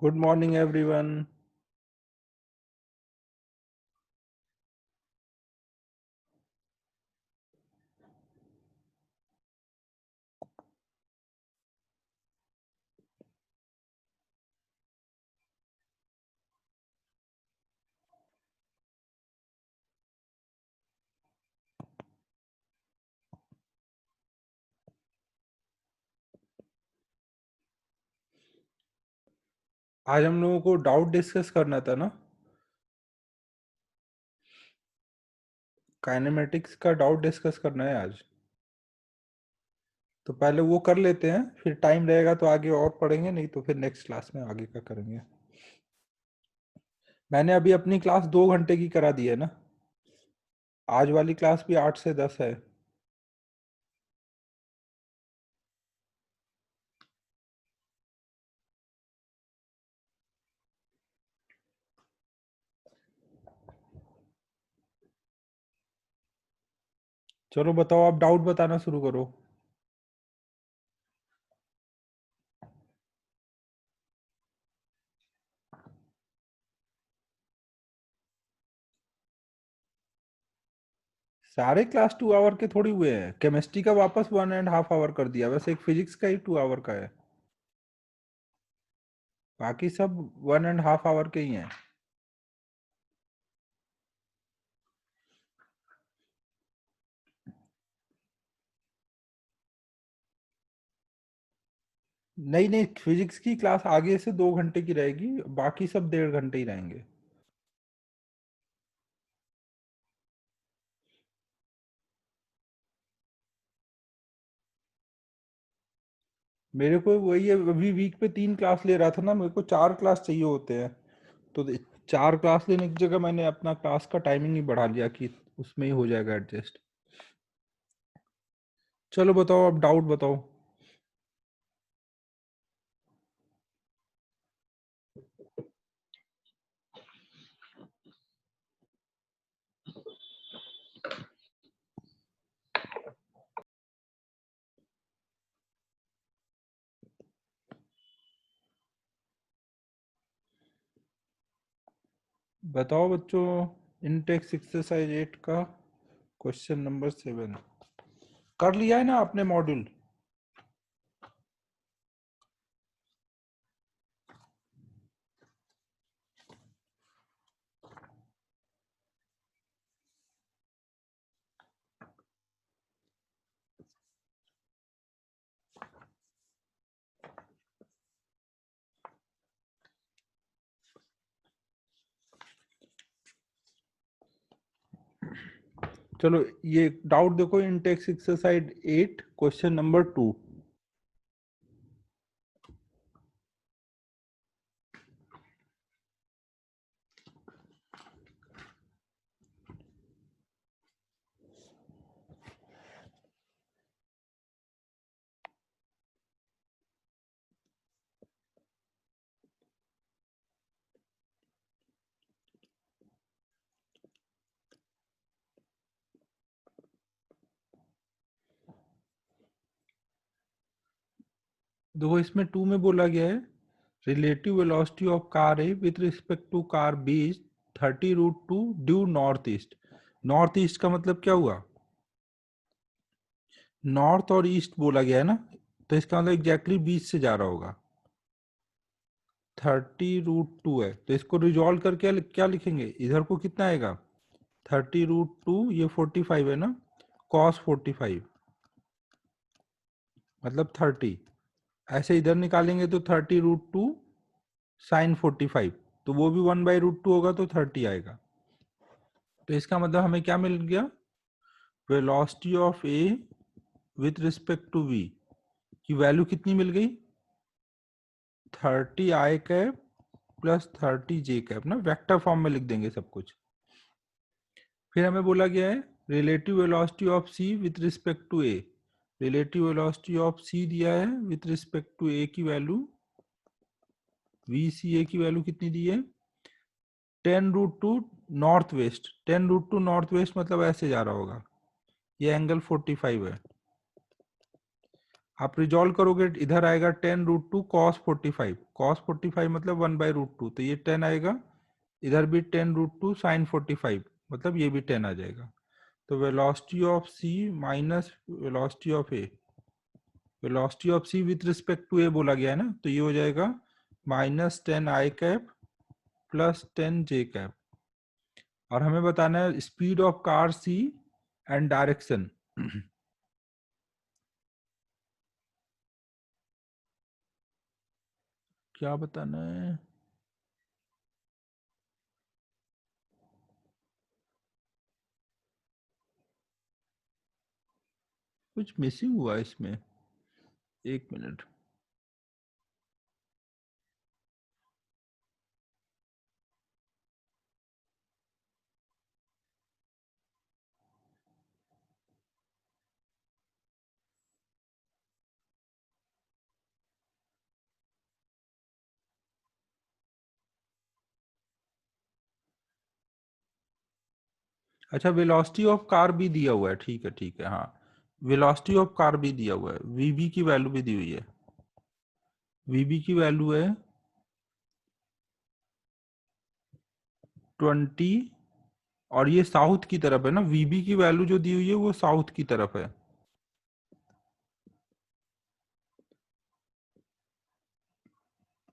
Good morning, everyone. आज हम लोगों को डाउट डिस्कस करना था ना। काइनेमेटिक्स का डाउट डिस्कस करना है आज। तो पहले वो कर लेते हैं, फिर टाइम रहेगा तो आगे और पढ़ेंगे, नहीं तो फिर नेक्स्ट क्लास में आगे का करेंगे। मैंने अभी अपनी क्लास 2 घंटे की करा दी है ना। आज वाली क्लास भी 8 से 10 है। चलो बताओ, आप डाउट बताना शुरू करो। सारे क्लास 2 आवर के थोड़ी हुए हैं। केमिस्ट्री का वापस 1.5 आवर कर दिया, वैसे एक फिजिक्स का ही 2 आवर का है। बाकी सब 1.5 आवर के ही हैं। नहीं नहीं, फिजिक्स की क्लास आगे से 2 घंटे की रहेगी, बाकी सब 1.5 घंटे ही रहेंगे। मेरे को वही है, अभी वीक पे 3 क्लास ले रहा था ना, मेरे को 4 क्लास चाहिए होते हैं। तो 4 क्लास लेने की जगह मैंने अपना क्लास का टाइमिंग ही बढ़ा लिया कि उसमें ही हो जाएगा एडजस्ट। चलो बताओ, अब डाउट बताओ। बताओ बच्चों, इनटेक्स एक्सरसाइज 8 का क्वेश्चन नंबर 7 कर लिया है ना आपने मॉड्यूल? चलो ये डाउट देखो, इनटेक्स एक्सरसाइज 8 क्वेश्चन नंबर 2। देखो इसमें 2 में बोला गया है, relative velocity of car a with respect to car b is 30√2 due north east. North east का मतलब क्या हुआ? नॉर्थ और ईस्ट बोला गया है ना, तो इसका मतलब एग्जैक्टली बीच से जा रहा होगा। 30√2 है, तो इसको रिजॉल्व करके क्या लिखेंगे? इधर को कितना आएगा? 30√2, ये 45 है ना, कॉस 45 मतलब 30। ऐसे इधर निकालेंगे तो 30√2 साइन 45, तो वो भी 1/√2 होगा, तो 30 आएगा। तो इसका मतलब हमें क्या मिल गया? Velocity of A with respect to V की वैल्यू कितनी मिल गई? 30 i cap plus 30 j cap ना, वेक्टर फॉर्म में लिख देंगे सब कुछ। फिर हमें बोला गया है relative velocity of C with respect to A. Relative velocity of C दिया है विथ रिस्पेक्ट टू ए की वैल्यू, वी सी ए की वैल्यू कितनी दी है? 10√2 नॉर्थ वेस्ट। 10√2 नॉर्थ वेस्ट मतलब ऐसे जा रहा होगा, ये एंगल 45 है। आप रिजॉल्व करोगे इधर आएगा 10√2 cos 45, cos 45 मतलब 1/√2, तो ये 10 आएगा, इधर भी 10√2 sin 45 मतलब ये भी 10 आ जाएगा। तो velocity of C minus velocity of A, velocity of C with respect to A बोला गया है ना, तो ये हो जाएगा -10 i cap plus 10 j cap. और हमें बताना है speed of car C and direction. क्या बताना है? कुछ मिसिंग हुआ है इसमें, 1 मिनट। अच्छा, वेलोसिटी ऑफ कार भी दिया हुआ है, ठीक है ठीक है, हाँ वेलोसिटी ऑफ कार भी दिया हुआ है, वीबी की वैल्यू भी दी हुई है। वीबी की वैल्यू है 20, और ये साउथ की तरफ है ना, वीबी की वैल्यू जो दी हुई है वो साउथ की तरफ है।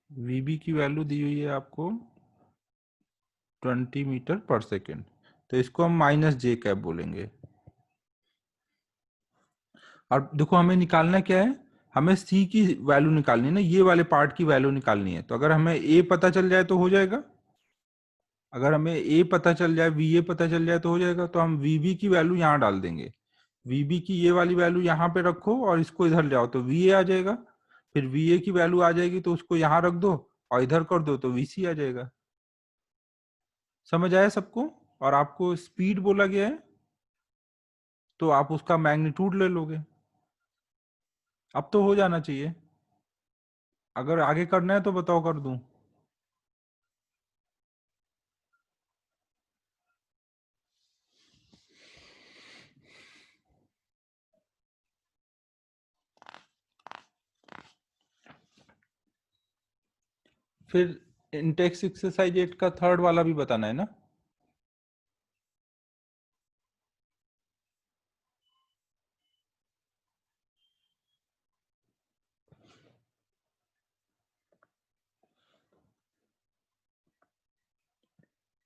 वीबी की वैल्यू दी हुई है आपको 20 मीटर पर सेकेंड, तो इसको हम -j कैप बोलेंगे। और देखो हमें निकालना क्या है, हमें सी की वैल्यू निकालनी है ना, ये वाले पार्ट की वैल्यू निकालनी है। तो अगर हमें ए पता चल जाए तो हो जाएगा, अगर हमें ए पता चल जाए, वी ए पता चल जाए तो हो जाएगा। तो हम वीबी की वैल्यू यहाँ डाल देंगे, वीबी की ये वाली वैल्यू यहाँ पे रखो और इसको इधर ले आओ तो वी ए आ जाएगा। फिर वी ए की वैल्यू आ जाएगी तो उसको यहाँ रख दो और इधर कर दो तो वीसी आ जाएगा। समझ आया सबको? और आपको स्पीड बोला गया है तो आप उसका मैग्नीट्यूड ले लोगे। अब तो हो जाना चाहिए, अगर आगे करना है तो बताओ, कर दूं? फिर इंटेक्स एक्सरसाइज 8 का थर्ड वाला भी बताना है ना।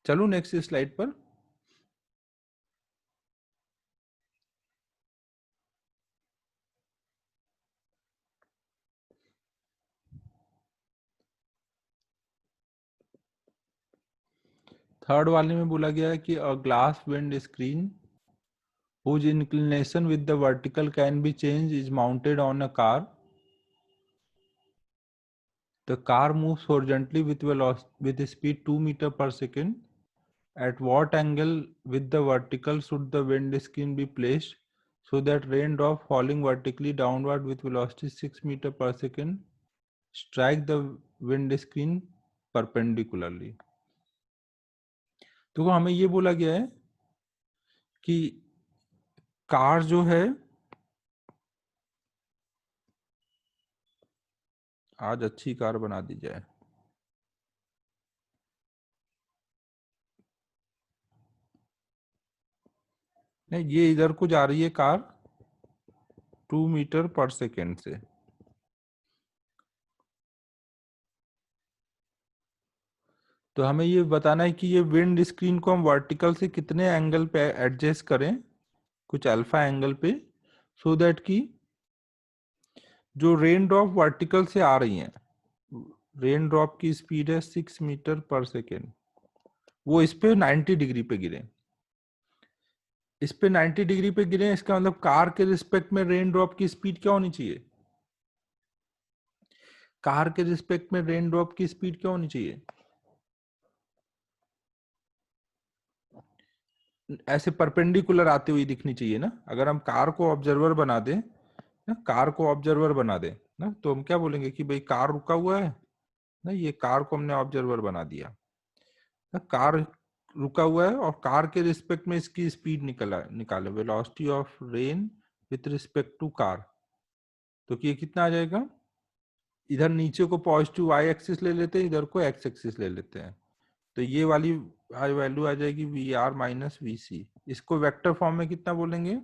चलो नेक्स्ट स्लाइड पर। थर्ड वाले में बोला गया है कि a glass wind screen whose inclination with the vertical can be changed is mounted on a car. The car moves horizontally with velocity with speed 2 meters per second. At what angle with the vertical should the windscreen be placed so that raindrop falling vertically downward with velocity 6 meters per second strike the windscreen perpendicularly? तो हमें ये बोला गया है कि car जो है, आज अच्छी कार बना दी जाए। नहीं, ये इधर को जा रही है कार 2 मीटर पर सेकेंड से। तो हमें ये बताना है कि ये विंड स्क्रीन को हम वर्टिकल से कितने एंगल पे एडजस्ट करें, कुछ अल्फा एंगल पे, सो दैट कि जो रेन ड्रॉप वर्टिकल से आ रही हैं, रेन ड्रॉप की स्पीड है 6 मीटर पर सेकेंड, वो इस पे 90 डिग्री पे गिरे। इस पे 90 डिग्री पे गिरे, इसका मतलब कार के रिस्पेक्ट में रेन ड्रॉप की स्पीड क्या होनी चाहिए? कार के रिस्पेक्ट में रेन ड्रॉप की स्पीड क्या होनी चाहिए? ऐसे परपेंडिकुलर आती हुई दिखनी चाहिए ना। अगर हम कार को ऑब्जर्वर बना दें ना, कार को ऑब्जर्वर बना दें ना, तो हम क्या बोलेंगे कि भाई कार रुका हुआ है ना, ये कार को हमने ऑब्जर्वर बना दिया ना, कार रुका हुआ है और कार के रिस्पेक्ट में इसकी स्पीड निकाले, velocity of rain with respect to car. तो ये कितना आ जाएगा, इधर नीचे को पॉजिटिव वाई एक्सिस ले लेते हैं, इधर को एक्स एक्सिस ले लेते हैं, तो ये वाली वैल्यू आ जाएगी वी आर माइनस वी सी। इसको वेक्टर फॉर्म में कितना बोलेंगे,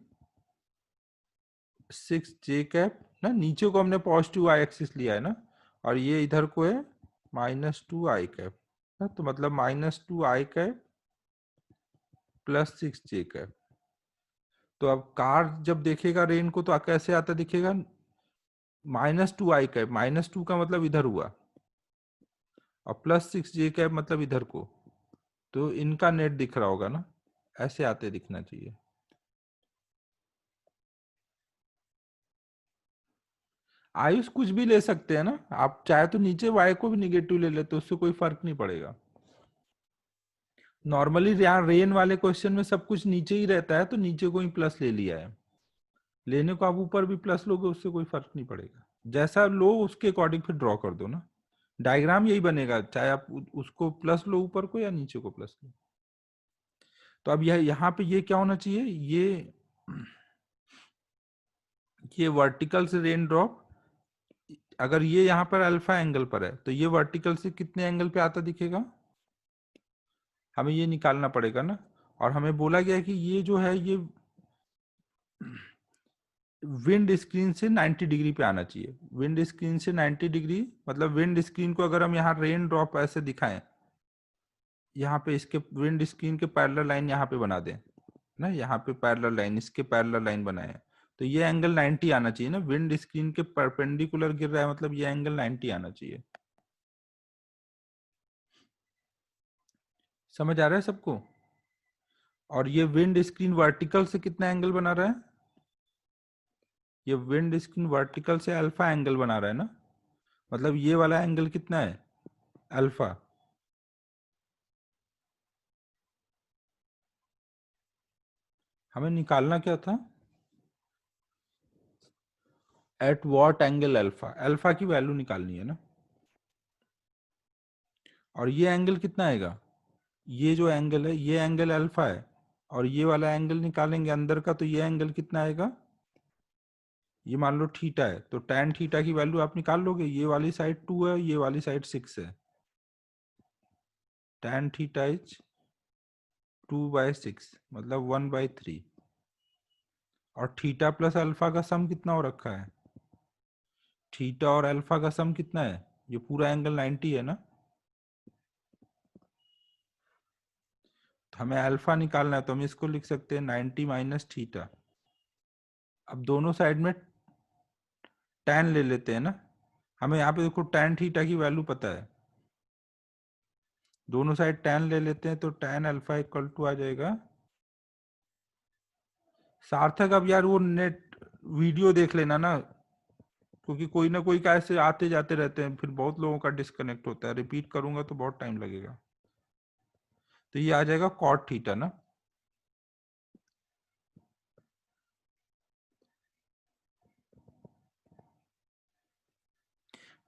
6 j कैप ना, नीचे को हमने पॉजिटिव आई एक्सिस लिया है ना, और ये इधर को है -2 i कैप, तो मतलब -2 i cap plus 6 j cap. तो अब कार जब देखेगा रेन को तो कैसे आता दिखेगा, -2 i कैप, -2 का मतलब इधर हुआ, और +6 j कैप मतलब इधर को, तो इनका नेट दिख रहा होगा ना, ऐसे आते दिखना चाहिए। आयुष कुछ भी ले सकते हैं ना, आप चाहे तो नीचे वाई को भी निगेटिव ले लेते, उससे कोई फर्क नहीं पड़ेगा। नॉर्मली यहाँ रेन वाले क्वेश्चन में सब कुछ नीचे ही रहता है, तो नीचे को ही प्लस ले लिया है। लेने को आप ऊपर भी प्लस लोगे, उससे कोई फर्क नहीं पड़ेगा, जैसा लो उसके अकॉर्डिंग फिर ड्रॉ कर दो ना, डायग्राम यही बनेगा, चाहे आप उसको प्लस लो ऊपर को या नीचे को प्लस लो। तो अब यह यहाँ पे ये क्या होना चाहिए, ये वर्टिकल से रेन ड्रॉप, अगर ये यहाँ पर अल्फा एंगल पर है तो ये वर्टिकल से कितने एंगल पे आता दिखेगा, हमें ये निकालना पड़ेगा ना। और हमें बोला गया है कि ये जो है ये विंड स्क्रीन से 90 डिग्री पे आना चाहिए। विंड स्क्रीन से 90 डिग्री मतलब विंड स्क्रीन को अगर हम यहाँ रेन ड्रॉप ऐसे दिखाएं, यहाँ पे इसके विंड स्क्रीन के पैरेलल लाइन यहाँ पे बना दें ना, यहाँ पे पैरेलल लाइन, इसके पैरेलल लाइन बनाए, तो ये एंगल 90 आना चाहिए ना, विंड स्क्रीन के परपेंडिकुलर गिर रहा है मतलब ये एंगल 90 आना चाहिए। समझ आ रहा है सबको। और ये विंड स्क्रीन वर्टिकल से कितना एंगल बना रहा है, ये विंड स्क्रीन वर्टिकल से अल्फा एंगल बना रहा है ना, मतलब ये वाला एंगल कितना है, अल्फा। हमें निकालना क्या था, eight what angle alpha, alpha की वैल्यू निकालनी है ना। और ये एंगल कितना आएगा, ये जो एंगल है ये एंगल अल्फा है, और ये वाला एंगल निकालेंगे अंदर का, तो ये एंगल कितना आएगा, ये मान लो थीटा है, तो tan थीटा की वैल्यू आप निकाल लोगे, ये वाली साइड 2 है, ये वाली साइड 6 है, tan थीटा इज 2/6 मतलब 1/3। और थीटा प्लस अल्फा का सम कितना हो रखा है, थीटा और अल्फा का सम कितना है, ये पूरा एंगल 90 है ना, तो हमें अल्फा निकालना है, तो हम इसको लिख सकते हैं 90 माइनस थीटा। अब दोनों साइड में tan ले लेते हैं ना, हमें यहाँ पे देखो tan थीटा की वैल्यू पता है, दोनों साइड tan ले लेते हैं, तो tan अल्फा इक्वल टू आ जाएगा, सार्थक अब यार वो नेट वीडियो देख लेना ना, क्योंकि कोई ना कोई का ऐसे आते जाते रहते हैं, फिर बहुत लोगों का डिस्कनेक्ट होता है, रिपीट करूंगा तो बहुत टाइम लगेगा। तो ये आ जाएगा कॉट थीटा ना,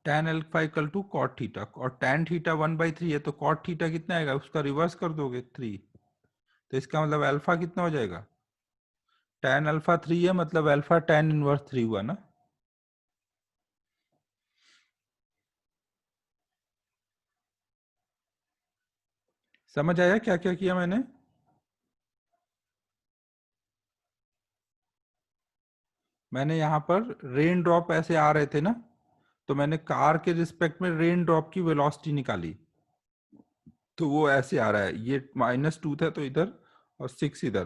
tan alpha equal to cot theta, और tan थीटा 1/3 है, तो कॉट थीटा कितना आएगा, उसका रिवर्स कर दोगे 3, तो इसका मतलब अल्फा कितना हो जाएगा, tan अल्फा 3 है, मतलब अल्फा tan इनवर्स 3 हुआ ना। समझ आया क्या क्या किया मैंने, मैंने यहाँ पर रेन ड्रॉप ऐसे आ रहे थे ना, तो मैंने कार के रिस्पेक्ट में रेन ड्रॉप की वेलोसिटी निकाली, तो वो ऐसे आ रहा है, ये -2 था तो इधर, और 6 इधर,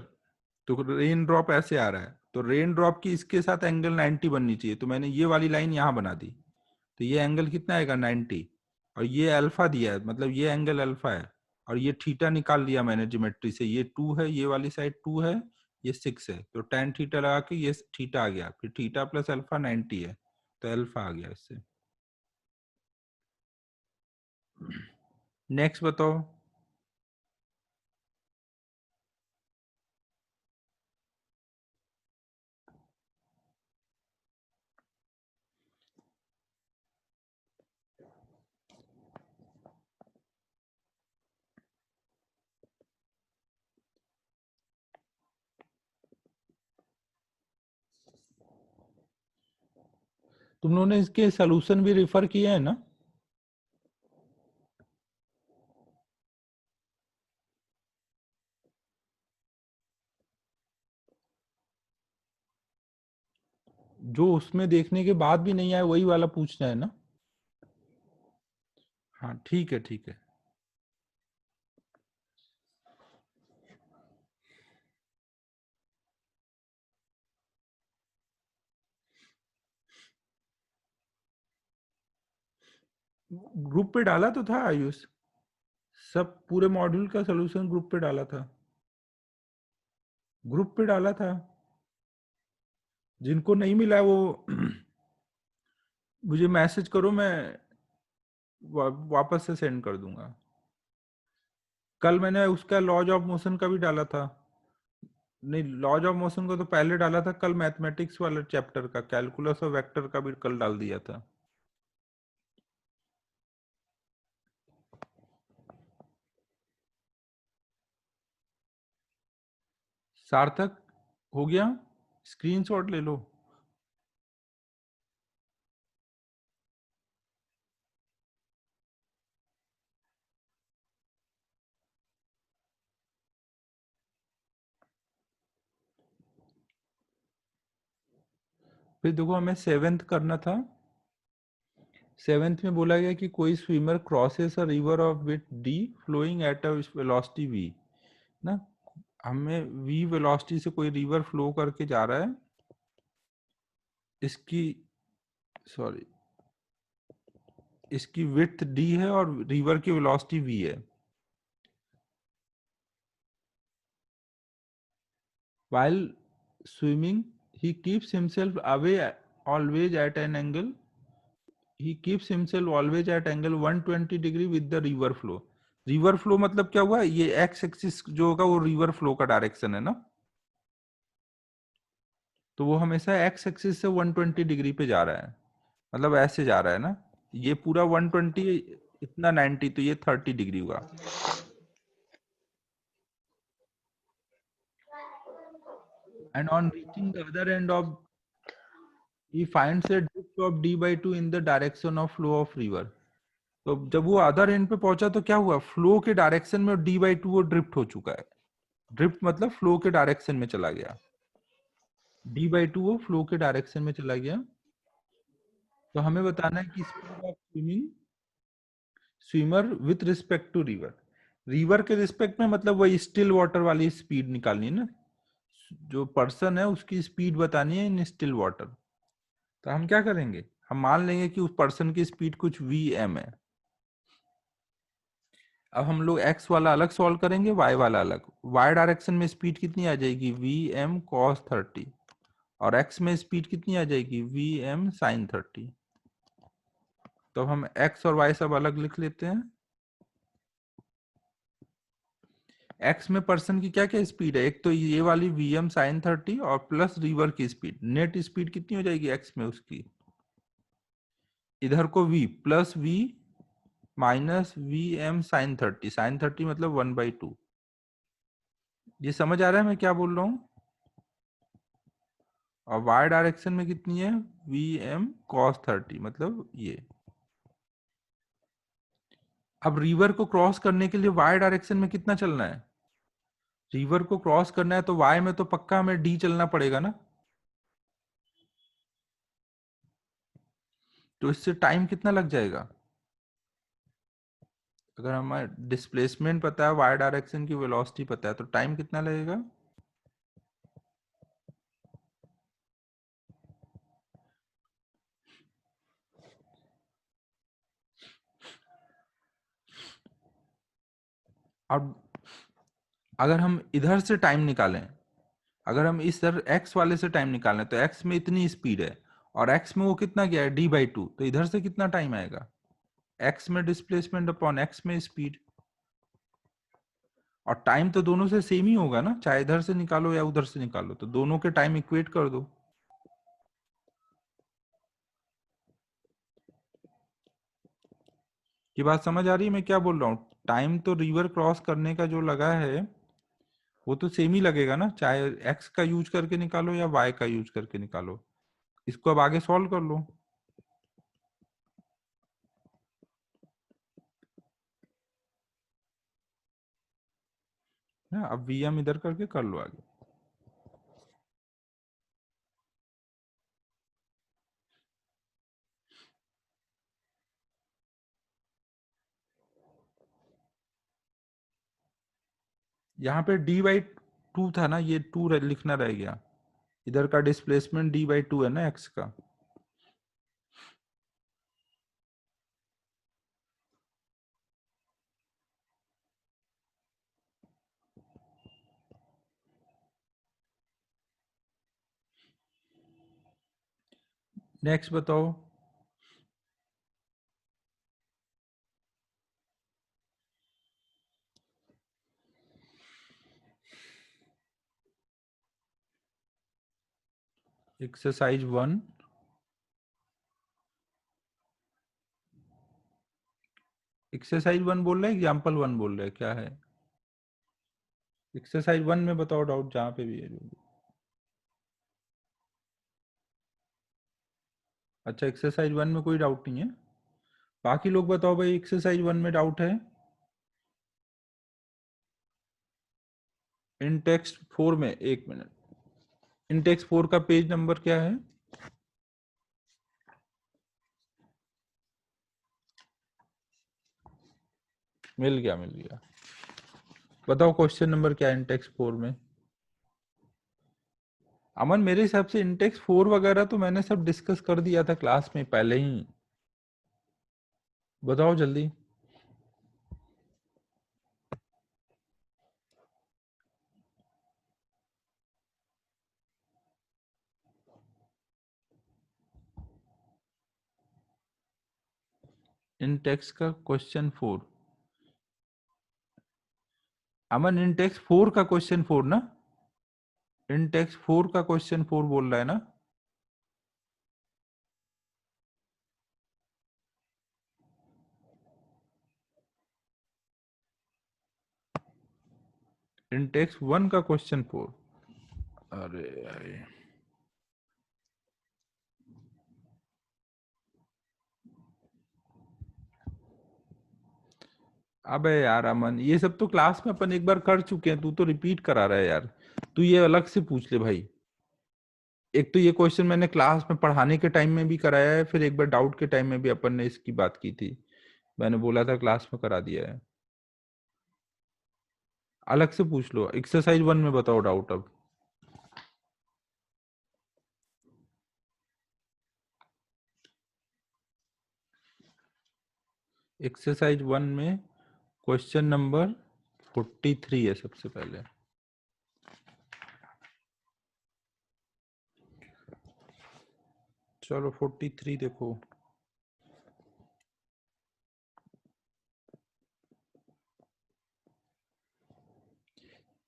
तो रेन ड्रॉप ऐसे आ रहा है, तो रेन ड्रॉप की इसके साथ एंगल 90 बननी चाहिए, तो मैंने ये वाली लाइन यहाँ बना दी, तो ये एंगल कितना आएगा 90, और ये अल्फा दिया है मतलब ये एंगल अल्फा है, और ये थीटा निकाल लिया मैंने ज्योमेट्री से, ये 2 है, ये वाली साइड 2 है, ये 6 है, तो tan थीटा लगा के ये थीटा आ गया, फिर थीटा प्लस अल्फा 90 है, तो अल्फा आ गया इससे। नेक्स्ट बताओ। तुम इसके सोल्यूशन भी रेफर किए हैं ना? जो उसमें देखने के बाद भी नहीं आया वही वाला पूछना है ना? हाँ ठीक है ठीक है। ग्रुप पे डाला तो था आयुष, सब पूरे मॉड्यूल का सोल्यूशन ग्रुप पे डाला था। ग्रुप पे डाला था, जिनको नहीं मिला वो मुझे मैसेज करो, मैं वापस से सेंड कर दूंगा। कल मैंने उसका लॉज ऑफ मोशन का भी डाला था। नहीं, लॉज ऑफ मोशन को तो पहले डाला था, कल मैथमेटिक्स वाले चैप्टर का कैलकुलस और वेक्टर का भी कल डाल दिया था। सार्थक हो गया, स्क्रीनशॉट ले लो। फिर देखो हमें सेवेंथ करना था। सेवेंथ में बोला गया कि कोई swimmer crosses a river of with the flowing at a velocity V ना। हमें वी वेलोसिटी से कोई रिवर फ्लो करके जा रहा है, इसकी सॉरी इसकी विड्थ डी है और रिवर की वेलोसिटी वी है। While swimming, he keeps himself away always at an angle. He keeps himself always at angle 120 degree with the river flow. River flow मतलब क्या हुआ, ये एक्स एक्सिस जो होगा वो रिवर फ्लो का डायरेक्शन है ना, तो वो हमेशा एक्स एक्सिस से 120 डिग्री पे जा रहा है, मतलब ऐसे जा रहा है ना। ये पूरा 120, इतना 90, तो ये 30 डिग्री हुआ। And on reaching the other end of he finds a drift of d by 2 in the direction of flow of river। तो जब वो अदर एंड पे पहुंचा तो क्या हुआ, फ्लो के डायरेक्शन में डी बाई टू वो ड्रिफ्ट हो चुका है। ड्रिफ्ट मतलब फ्लो के डायरेक्शन में चला गया, डी बाई टू वो फ्लो के डायरेक्शन में चला गया। तो हमें बताना है कि speed of swimming swimmer with respect to river. River के रिस्पेक्ट में मतलब वही स्टिल वाटर वाली स्पीड निकालनी है ना, जो पर्सन है उसकी स्पीड बतानी है इन स्टिल वाटर। तो हम क्या करेंगे, हम मान लेंगे कि उस पर्सन की स्पीड कुछ वी एम है। अब हम लोग x वाला अलग सॉल्व करेंगे, y वाला अलग। y डायरेक्शन में स्पीड कितनी आ जाएगी, वी एम कॉस 30, और x में स्पीड कितनी आ जाएगी, वी एम साइन 30। तो हम x और y सब अलग लिख लेते हैं। x में पर्सन की क्या क्या स्पीड है, एक तो ये वाली वी एम साइन 30 और प्लस रिवर की स्पीड, नेट स्पीड कितनी हो जाएगी x में उसकी, इधर को v plus v minus V M sine 30, sine 30 मतलब 1/2। ये समझ आ रहा है मैं क्या बोल रहा हूँ। और y डायरेक्शन में कितनी है, वी एम कॉस 30 मतलब ये। अब रिवर को क्रॉस करने के लिए y डायरेक्शन में कितना चलना है, रिवर को क्रॉस करना है तो y में तो पक्का हमें d चलना पड़ेगा ना। तो इससे टाइम कितना लग जाएगा, अगर हमें डिस्प्लेसमेंट पता है, y डायरेक्शन की वेलोसिटी पता है, तो टाइम कितना लगेगा। अब अगर हम इधर से टाइम निकालें, अगर हम इस तरह x वाले से टाइम निकालें, तो x में इतनी स्पीड है और x में वो कितना गया है, d/2, तो इधर से कितना टाइम आएगा, x में डिस्प्लेसमेंट अपॉन x में स्पीड। और टाइम तो दोनों से सेम ही होगा ना, चाहे इधर से निकालो या उधर से निकालो, तो दोनों के टाइम इक्वेट कर दो। ये बात समझ आ रही है मैं क्या बोल रहा हूँ, टाइम तो रिवर क्रॉस करने का जो लगा है वो तो सेम ही लगेगा ना, चाहे एक्स का यूज करके निकालो या वाई का यूज करके निकालो। इसको अब आगे सॉल्व कर लो। ना। अब वीएम इधर करके कर लो आगे। यहाँ पे d/2 था ना, ये 2 लिखना रह गया। इधर का डिस्प्लेसमेंट d/2 है ना x का। नेक्स्ट बताओ। एक्सरसाइज 1। एक्सरसाइज 1 बोल रहे हैं, एग्जाम्पल 1 बोल रहे हैं, क्या है? एक्सरसाइज 1 में बताओ डाउट जहाँ पे भी है जो भी। अच्छा, एक्सरसाइज 1 में कोई डाउट नहीं है। बाकी लोग बताओ भाई, एक्सरसाइज 1 में डाउट है? इन टेक्स्ट 4 में, एक मिनट, इन टेक्स्ट 4 का पेज नंबर क्या है? मिल गया, मिल गया। बताओ क्वेश्चन नंबर क्या है इंटेक्स 4 में? अमन, मेरे हिसाब से इंटेक्स 4 वगैरह तो मैंने सब डिस्कस कर दिया था क्लास में पहले ही। बताओ जल्दी। इंटेक्स का क्वेश्चन 4। अमन, इंटेक्स 4 का क्वेश्चन 4 ना? इंटेक्स 4 का क्वेश्चन 4 बोल रहा है ना? इंटेक्स 1 का क्वेश्चन 4। अरे अरे, अबे यार अमन, ये सब तो क्लास में अपन एक बार कर चुके हैं, तू तो रिपीट करा रहा है यार। तू ये अलग से पूछ ले भाई। एक तो ये क्वेश्चन मैंने क्लास में पढ़ाने के टाइम में भी कराया है, फिर एक बार डाउट के टाइम में भी अपन ने इसकी बात की थी। मैंने बोला था क्लास में करा दिया है। अलग से पूछ लो। एक्सरसाइज 1 में बताओ डाउट अब। एक्सरसाइज 1 में क्वेश्चन नंबर 43 है सबसे पहले। चलो 43 देखो।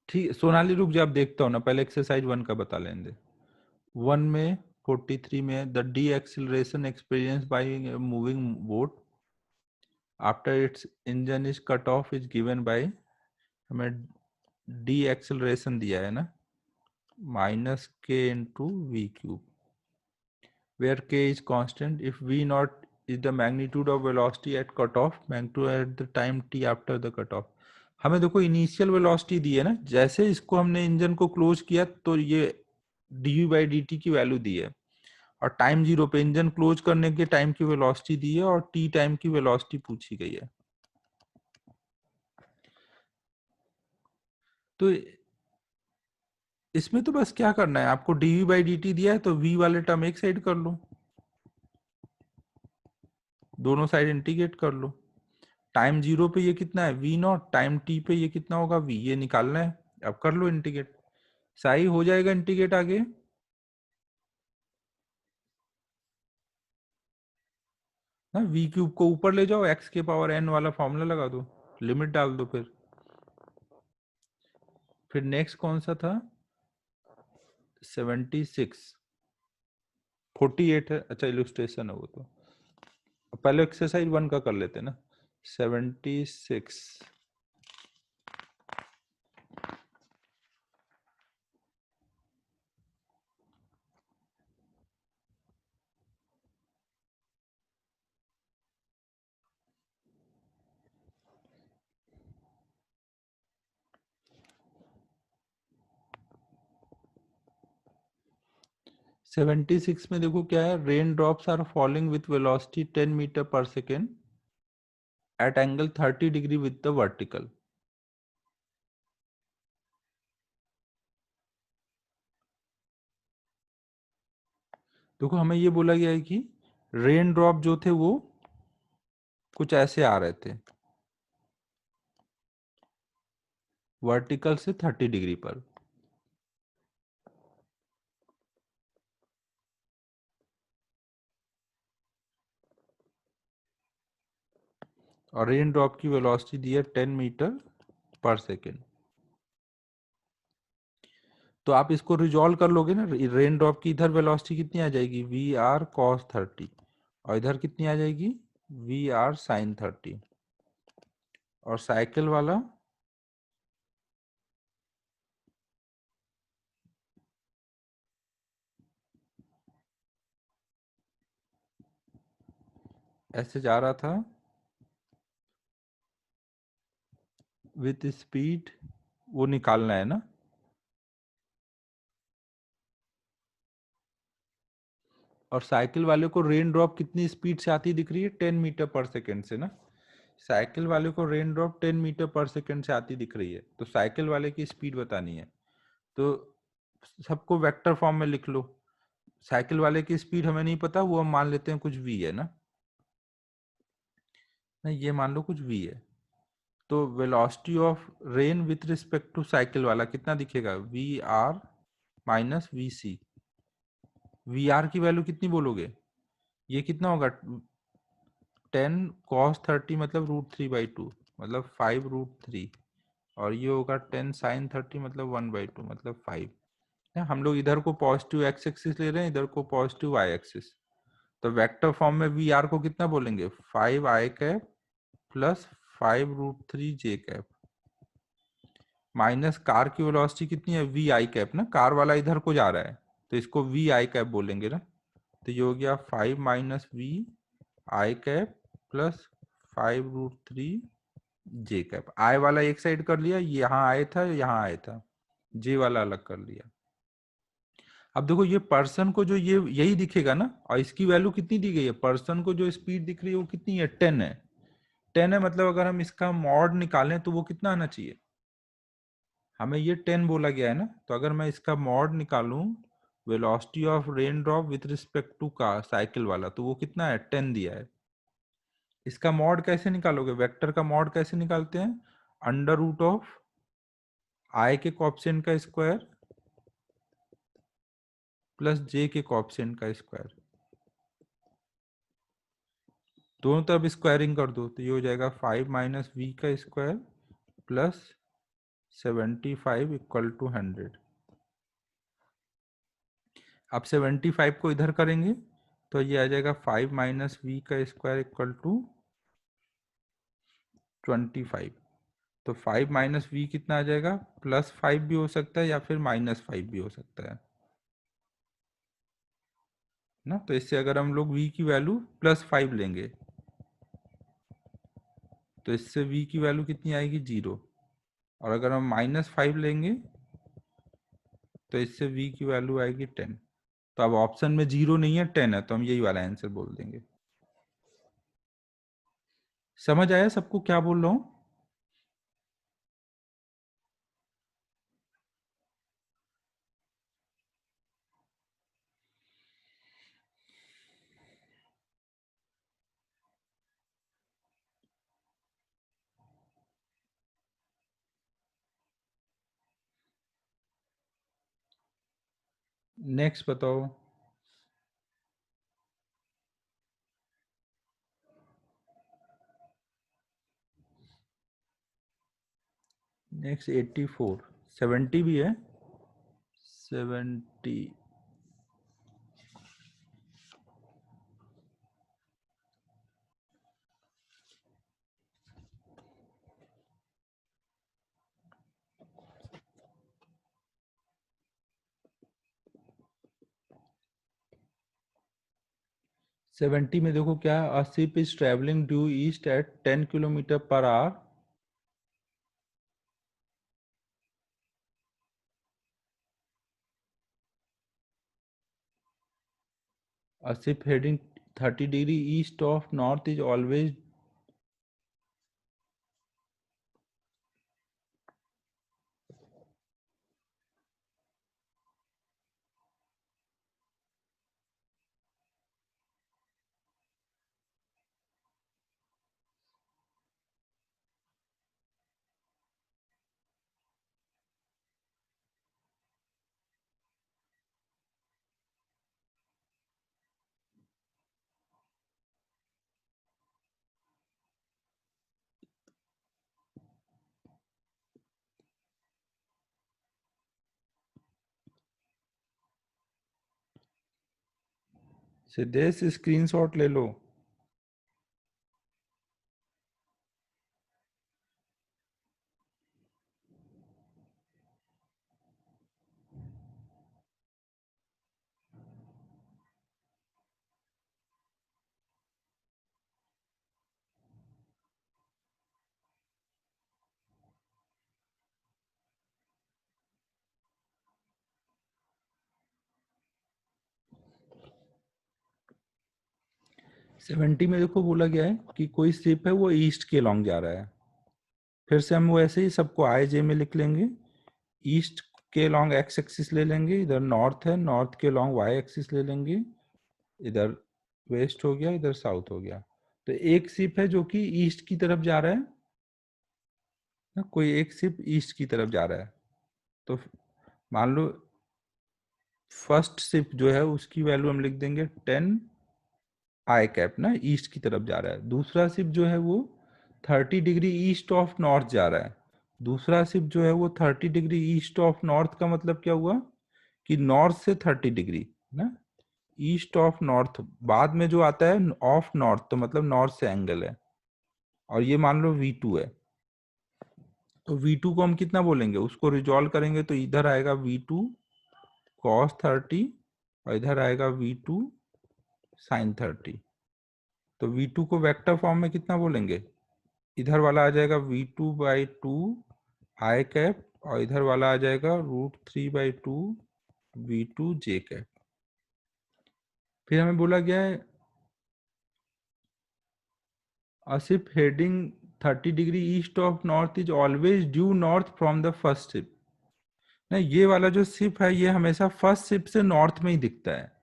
ठीक, सोनाली रुक जा, अब देखता हूँ ना, पहले एक्सरसाइज 1 का बता लेंगे। 1 में 43 में, the the acceleration experience by moving boat after its engine is cut off is given by, हमें डी एक्सिलरेशन दिया है ना, minus K into V cube, where k is constant if v naught is the magnitude of velocity at cutoff, magnitude at the time t after the cutoff। हमें देखो initial velocity दी है ना, जैसे इसको हमने इंजन को क्लोज किया तो ये dv/dt की वैल्यू दी है, और टाइम 0 पे इंजन क्लोज करने के टाइम की वेलोसिटी दी है, और t टाइम की वेलोसिटी पूछी गई है। तो इसमें तो बस क्या करना है आपको, dv/dt दिया है तो v वाले टर्म एक साइड कर लो, दोनों साइड इंटीग्रेट कर लो। टाइम 0 पे ये कितना है वी नॉट, टाइम टी पे ये कितना होगा वी, ये निकालना है। अब कर लो इंटीग्रेट, सही हो जाएगा इंटीग्रेट आगे। ना, वी क्यूब को ऊपर ले जाओ, एक्स के पावर एन वाला फॉर्मूला लगा दो, लिमिट डाल दो। फिर नेक्स्ट कौन सा था? 76। 48 है, अच्छा इलुस्ट्रेशन है वो तो। पहले एक्सरसाइज 1 का कर लेते हैं ना। 76। 76 में देखो क्या है, raindrops are falling with velocity 10 metre per second at angle 30 degree with the vertical. देखो हमें ये बोला गया है कि रेन ड्रॉप जो थे वो कुछ ऐसे आ रहे थे वर्टिकल से 30 डिग्री पर, और रेन ड्रॉप की वेलोसिटी दी है 10 मीटर पर सेकेंड। तो आप इसको रिजॉल्व कर लोगे ना, रेन ड्रॉप की इधर वेलोसिटी कितनी आ जाएगी, वी आर कॉस 30, और इधर कितनी आ जाएगी, वी आर साइन 30, और साइकिल वाला ऐसे जा रहा था विथ स्पीड, वो निकालना है ना। और साइकिल वाले को रेन ड्रॉप कितनी स्पीड से आती दिख रही है, 10 मीटर पर सेकेंड से ना। साइकिल वाले को rain drop 10 metre per second से आती दिख रही है, तो साइकिल वाले की स्पीड बतानी है। तो सबको वेक्टर फॉर्म में लिख लो। साइकिल वाले की स्पीड हमें नहीं पता, वो हम मान लेते हैं कुछ v है ना, नहीं ये मान लो कुछ v है। तो velocity of rain with respect to cycle वाला कितना दिखेगा, V R minus V C. V R की वैल्यू कितनी बोलोगे, ये कितना होगा, 10 cos 30 मतलब √3/2, मतलब 5√3, और ये होगा 10 sin 30 मतलब 1/2 मतलब 5। हम लोग इधर को पॉजिटिव एक्स एक्सिस ले रहे हैं, इधर को पॉजिटिव वाई एक्सिस। तो वेक्टर फॉर्म में वी आर को कितना बोलेंगे, 5i cap plus 5√3j cap, minus car की वेलोसिटी कितनी है, वी आई कैप ना, कार वाला इधर को जा रहा है तो इसको वी आई कैप बोलेंगे ना। तो ये हो गया 5 minus V I cap plus 5√3j cap. I वाला एक साइड कर लिया, यहाँ आया था यहाँ आया था, जे वाला अलग कर लिया। अब देखो ये पर्सन को जो ये यही दिखेगा ना, और इसकी वैल्यू कितनी दी गई है, पर्सन को जो स्पीड दिख रही है वो कितनी है, 10 है। 10 है मतलब अगर हम इसका मॉड निकालें तो वो कितना आना चाहिए, हमें ये 10 बोला गया है ना, तो अगर मैं इसका मॉड निकालूं velocity of rain drop with respect to car cycle वाला, तो वो कितना है, 10 दिया है। इसका मॉड कैसे निकालोगे, वेक्टर का मॉड कैसे निकालते हैं, अंडर रूट ऑफ आई के कोएफिशिएंट का स्क्वायर प्लस जे के कोएफिशिएंट का स्क्वायर, दोनों तरफ स्क्वायरिंग कर दो तो ये हो जाएगा 5 माइनस वी का स्क्वायर प्लस 75 इक्वल टू 100। अब 75 को इधर करेंगे तो ये आ जाएगा 5 माइनस वी का स्क्वायर इक्वल टू 25। तो 5 माइनस वी कितना आ जाएगा, +5 भी हो सकता है या फिर -5 भी हो सकता है ना। तो इससे अगर हम लोग v की वैल्यू +5 लेंगे तो इससे v की वैल्यू कितनी आएगी, 0। और अगर हम -5 लेंगे तो इससे v की वैल्यू आएगी 10। तो अब ऑप्शन में 0 नहीं है, 10 है, तो हम यही वाला आंसर बोल देंगे। समझ आया सबको क्या बोल रहा हूँ। नेक्स्ट बताओ। नेक्स्ट 84, 70 भी है, 70। 70 में देखो क्या, a ship is travelling due east eight 10 kilometre per hour A ship heading 30 degree east of north is always Siddhesh screenshot ले लो। सेवेंटी में देखो बोला गया है कि कोई शिप है वो ईस्ट के लॉन्ग जा रहा है। फिर से हम वैसे ही सबको आई जे में लिख लेंगे। ईस्ट के लॉन्ग एक्स एक्सिस ले लेंगे, इधर नॉर्थ है, नॉर्थ के लॉन्ग वाई एक्सिस ले लेंगे, इधर वेस्ट हो गया, इधर साउथ हो गया। तो एक शिप है जो कि ईस्ट की तरफ जा रहा है ना, कोई एक शिप ईस्ट की तरफ जा रहा है। तो मान लो फर्स्ट शिप जो है उसकी वैल्यू हम लिख देंगे 10 आई कैप ना, ईस्ट की तरफ जा रहा है। दूसरा शिप जो है वो 30 डिग्री ईस्ट ऑफ नॉर्थ जा रहा है। दूसरा शिप जो है वो 30 डिग्री ईस्ट ऑफ नॉर्थ का मतलब क्या हुआ कि नॉर्थ से 30 डिग्री ना, ईस्ट ऑफ नॉर्थ बाद में जो आता है ऑफ नॉर्थ, तो मतलब नॉर्थ से एंगल है। और ये मान लो V2 है, तो V2 को हम कितना बोलेंगे, उसको रिजॉल्व करेंगे तो इधर आएगा V2 cos 30 और इधर आएगा V2 sin 30। तो V2 को वेक्टर फॉर्म में कितना बोलेंगे, इधर वाला आ जाएगा V2/2 आई कैप और इधर वाला आ जाएगा √3/2 V2 j कैप। फिर हमें बोला गया है a ship heading 30 degree east of north is always due north from the first ship. ना ये वाला जो शिप है ये हमेशा फर्स्ट शिप से नॉर्थ में ही दिखता है,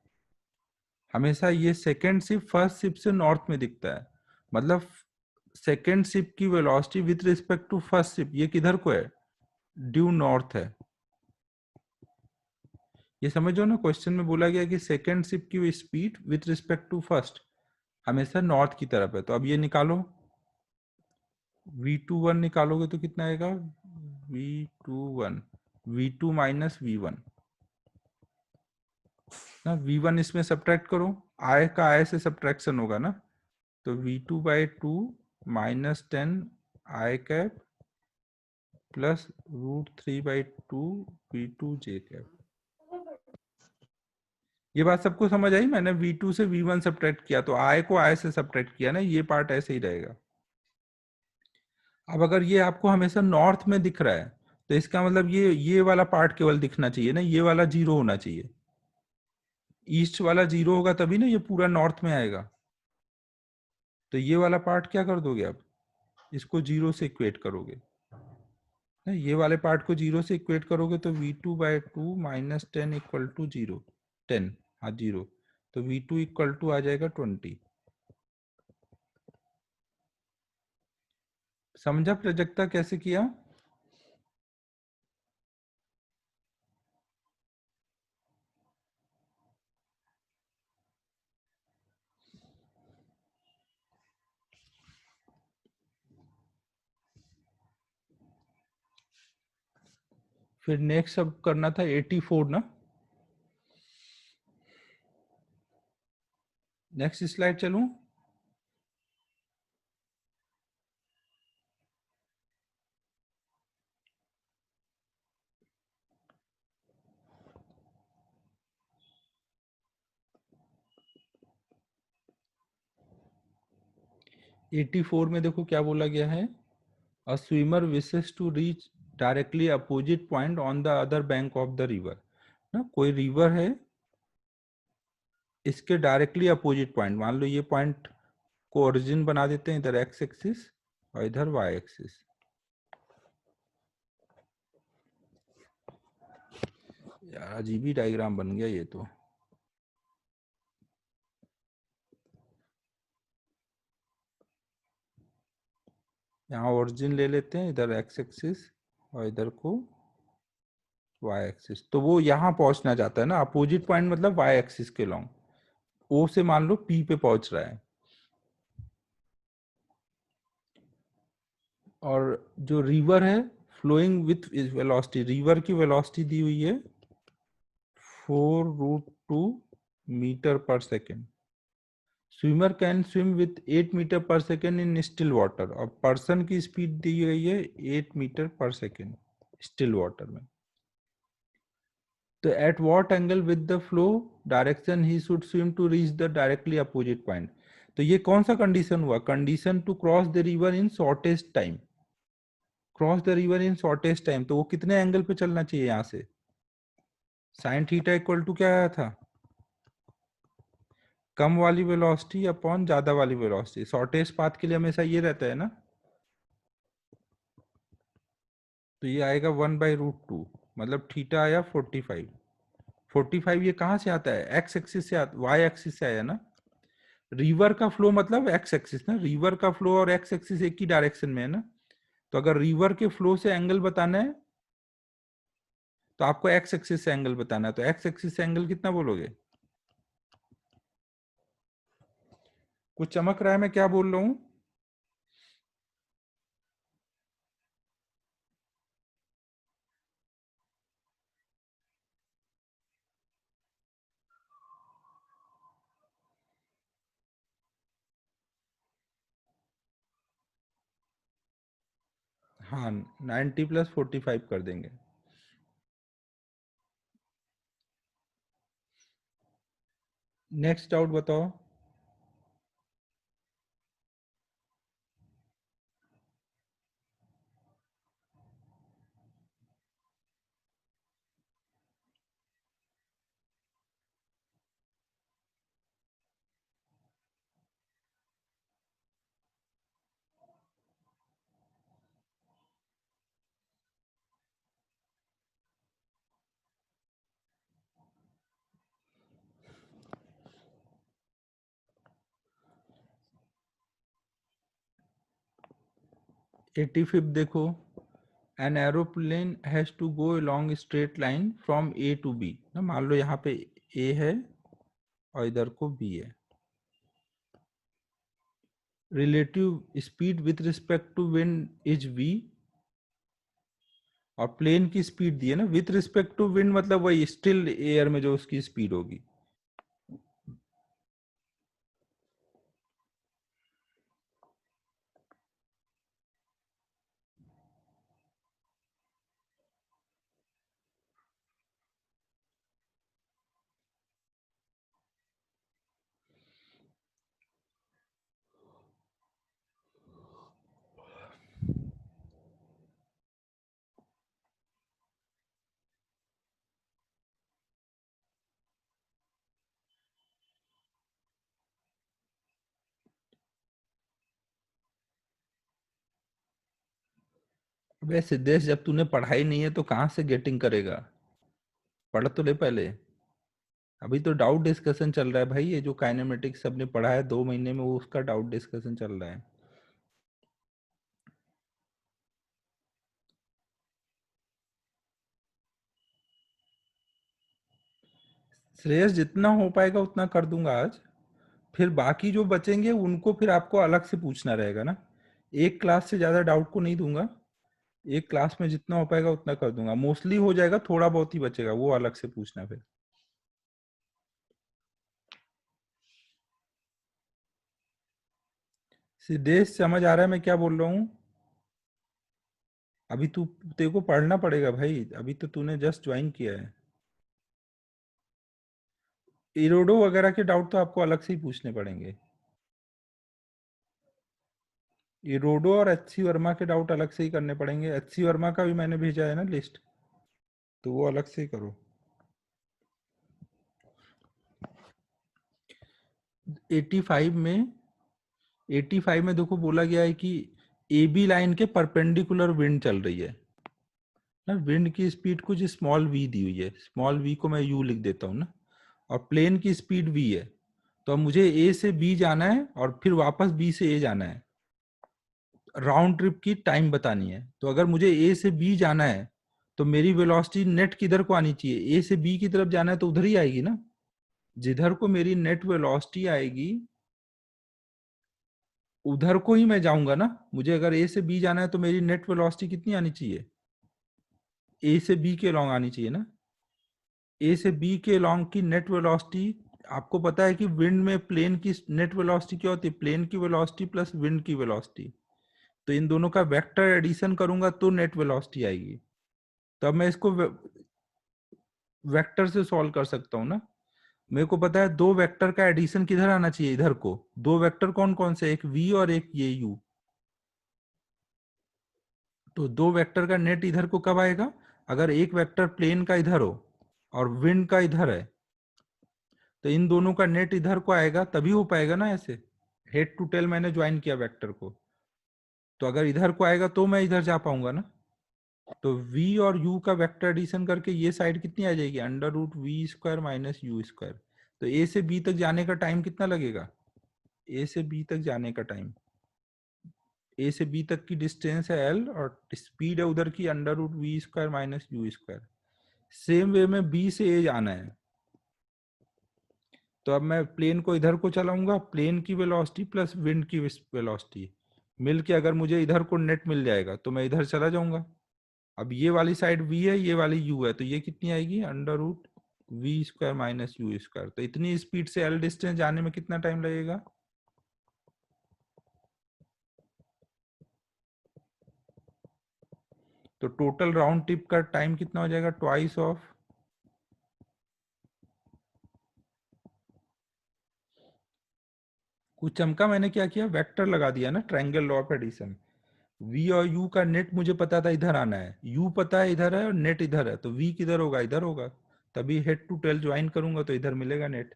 हमेशा ये सेकेंड शिप फर्स्ट शिप से नॉर्थ में दिखता है। मतलब सेकेंड शिप की velocity with respect to first ship ये किधर को है, ड्यू नॉर्थ है। ये समझो ना, क्वेश्चन में बोला गया कि सेकेंड शिप की speed with respect to first हमेशा नॉर्थ की तरफ है। तो अब ये निकालो, V21 निकालोगे तो कितना आएगा, V21 V2 माइनस V1 ना, V1 इसमें सब्ट्रैक्ट करो, आय का आय से सब्ट्रैक्शन होगा ना, तो V2/2 minus 10 I cap plus √3/2 V2 j cap. ये बात सबको समझ आई, मैंने V2 से V1 सब्ट्रैक्ट किया तो आय को आय से सब्ट्रैक्ट किया ना, ये पार्ट ऐसे ही रहेगा। अब अगर ये आपको हमेशा नॉर्थ में दिख रहा है तो इसका मतलब ये वाला पार्ट केवल दिखना चाहिए ना, ये वाला जीरो होना चाहिए। ईस्ट वाला जीरो होगा तभी ना ये पूरा नॉर्थ में आएगा। तो ये वाला पार्ट क्या कर दोगे, आप इसको जीरो से इक्वेट करोगे ना, ये वाले पार्ट को जीरो से इक्वेट करोगे तो V2/2 माइनस 10 इक्वल टू 0, 10 हाँ 0, तो V2 इक्वल टू आ जाएगा 20। समझा प्राजक्ता कैसे किया। फिर नेक्स्ट अब करना था 84 ना, नेक्स्ट स्लाइड चलूं। 84 में देखो क्या बोला गया है, a swimmer wishes to reach directly opposite point on the other bank of the river ना, कोई रिवर है इसके डायरेक्टली अपोजिट पॉइंट, मान लो ये पॉइंट को ओरिजिन बना देते हैं, इधर एक्स एक्सिस और इधर वाई एक्सिस। यार अजीब ही डायग्राम बन गया ये तो। यहाँ ओरिजिन ले लेते हैं, इधर एक्स एक्सिस और इधर को वाई एक्सिस। तो वो यहाँ पहुंचना चाहता है ना, अपोजिट पॉइंट मतलब वाई एक्सिस के लॉन्ग। ओ से मान लो पी पे पहुंच रहा है। और जो रिवर है फ्लोइंग विथ वेलोसिटी, रिवर की वेलोसिटी दी हुई है 4√2 metre per second. Swimmer can swim with 8 metre per second in still water, और पर्सन की स्पीड दी गई है 8 metre per second still water में। तो at what angle with the flow direction he should swim to reach the directly opposite point. तो ये कौन सा कंडीशन हुआ, condition to cross the river in shortest time. Cross the river in shortest time, तो वो कितने angle पे चलना चाहिए यहाँ से, साइन थीटा इक्वल टू क्या आया था, कम वाली वेलोसिटी अपॉन ज्यादा वाली वेलोसिटी। शॉर्टेस्ट पाथ के लिए हमेशा ये रहता है ना, तो ये आएगा 1/√2, मतलब थीटा आया 45। 45 ये कहाँ से आता है, एक्स एक्सिस से आता, वाई एक्सिस से आया ना। रिवर का फ्लो मतलब एक्स एक्सिस ना, रिवर का फ्लो और एक्स एक्सिस एक ही डायरेक्शन में है ना। तो अगर रिवर के फ्लो से एंगल बताना है तो आपको एक्स एक्सिस से एंगल बताना है, तो एक्स एक्सिस से एंगल कितना बोलोगे। कुछ चमक रहा है मैं क्या बोल रहा हूँ। हाँ 90 + 45 कर देंगे। नेक्स्ट डाउट बताओ। एटी फिफ्थ देखो, an aeroplane has to go along straight line from A to B ना, मान लो यहाँ पे ए है और इधर को बी है। Relative speed with respect to wind is V, और प्लेन की स्पीड दी है ना विथ रिस्पेक्ट टू विंड, मतलब वही स्टिल एयर में जो उसकी स्पीड होगी। अबे सिद्धेश, जब तूने पढ़ाई नहीं है तो कहाँ से गेटिंग करेगा, पढ़ तो ले पहले। अभी तो डाउट डिस्कशन चल रहा है भाई, ये जो काइनेमेटिक्स सबने पढ़ा है 2 महीने में वो उसका डाउट डिस्कशन चल रहा है। श्रेयस जितना हो पाएगा उतना कर दूंगा आज, फिर बाकी जो बचेंगे उनको फिर आपको अलग से पूछना रहेगा ना। एक क्लास से ज्यादा डाउट को नहीं दूंगा, एक क्लास में जितना हो पाएगा उतना कर दूंगा, मोस्टली हो जाएगा, थोड़ा बहुत ही बचेगा वो अलग से पूछना फिर। सिद्धेश समझ आ रहा है मैं क्या बोल रहा हूँ। अभी तू, तेरे को पढ़ना पड़ेगा भाई, अभी तो तूने जस्ट ज्वाइन किया है। इरोडो वगैरह के डाउट तो आपको अलग से ही पूछने पड़ेंगे। इरोडो और एच सी वर्मा के डाउट अलग से ही करने पड़ेंगे, एच सी वर्मा का भी मैंने भेजा है ना लिस्ट, तो वो अलग से ही करो। 85 में देखो बोला गया है कि ए बी लाइन के परपेंडिकुलर विंड चल रही है ना। विंड की स्पीड कुछ स्मॉल वी दी हुई है, स्मॉल वी को मैं यू लिख देता हूँ ना, और प्लेन की स्पीड वी है। तो अब मुझे ए से बी जाना है और फिर वापस बी से ए जाना है, राउंड ट्रिप की टाइम बतानी है। तो अगर मुझे ए से बी जाना है तो मेरी वेलोसिटी नेट किधर को आनी चाहिए, ए से बी की तरफ जाना है तो उधर ही आएगी ना, जिधर को मेरी नेट वेलोसिटी आएगी उधर को ही मैं जाऊंगा ना। मुझे अगर ए से बी जाना है तो मेरी नेट वेलोसिटी कितनी आनी चाहिए, ए से बी के लॉन्ग आनी चाहिए ना। ए से बी के लॉन्ग की नेट वेलोसिटी, आपको पता है कि विंड में प्लेन की नेट वेलोसिटी क्या होती है, प्लेन की वेलोसिटी प्लस विंड की वेलोसिटी। तो इन दोनों का वेक्टर एडिशन करूंगा तो नेट वेलोसिटी आएगी। तो अब मैं इसको वेक्टर से सॉल्व कर सकता हूँ ना। मेरे को पता है दो वेक्टर का एडिशन किधर आना चाहिए, इधर को। दो वेक्टर कौन कौन से, एक v और एक ये u। तो दो वेक्टर का नेट इधर को कब आएगा, अगर एक वेक्टर प्लेन का इधर हो और विंड का इधर है, तो इन दोनों का नेट इधर को आएगा, तभी हो पाएगा ना ऐसे। हेड टू टेल मैंने ज्वाइन किया वेक्टर को, तो अगर इधर को आएगा तो मैं इधर जा पाऊंगा ना। तो v और u का वेक्टर एडिशन करके ये साइड कितनी आ जाएगी, √v² माइनस यू स्क्वायर। तो a से b तक जाने का टाइम कितना लगेगा, a से b तक जाने का टाइम, ए से बी तक की डिस्टेंस है एल और स्पीड है उधर की √v² minus U square. Same way में बी से ए जाना है, तो अब मैं प्लेन को इधर को चलाऊंगा, प्लेन की वेलोसिटी प्लस विंड की वेलोसिटी मिल के अगर मुझे इधर को नेट मिल जाएगा तो मैं इधर चला जाऊंगा। अब ये वाली साइड v है, ये वाली u है, तो ये कितनी आएगी, √v² माइनस यू स्क्वायर। तो इतनी स्पीड से एल डिस्टेंस जाने में कितना टाइम लगेगा, तो टोटल राउंड ट्रिप का टाइम कितना हो जाएगा, ट्वाइस ऑफ, कुछ चमका, मैंने क्या किया, वेक्टर लगा दिया ना, triangle law of addition. v और u का नेट मुझे पता था इधर आना है, u पता है इधर है और नेट इधर है, तो v किधर होगा, इधर होगा। तभी हेड टू टेल ज्वाइन करूंगा तो इधर मिलेगा नेट।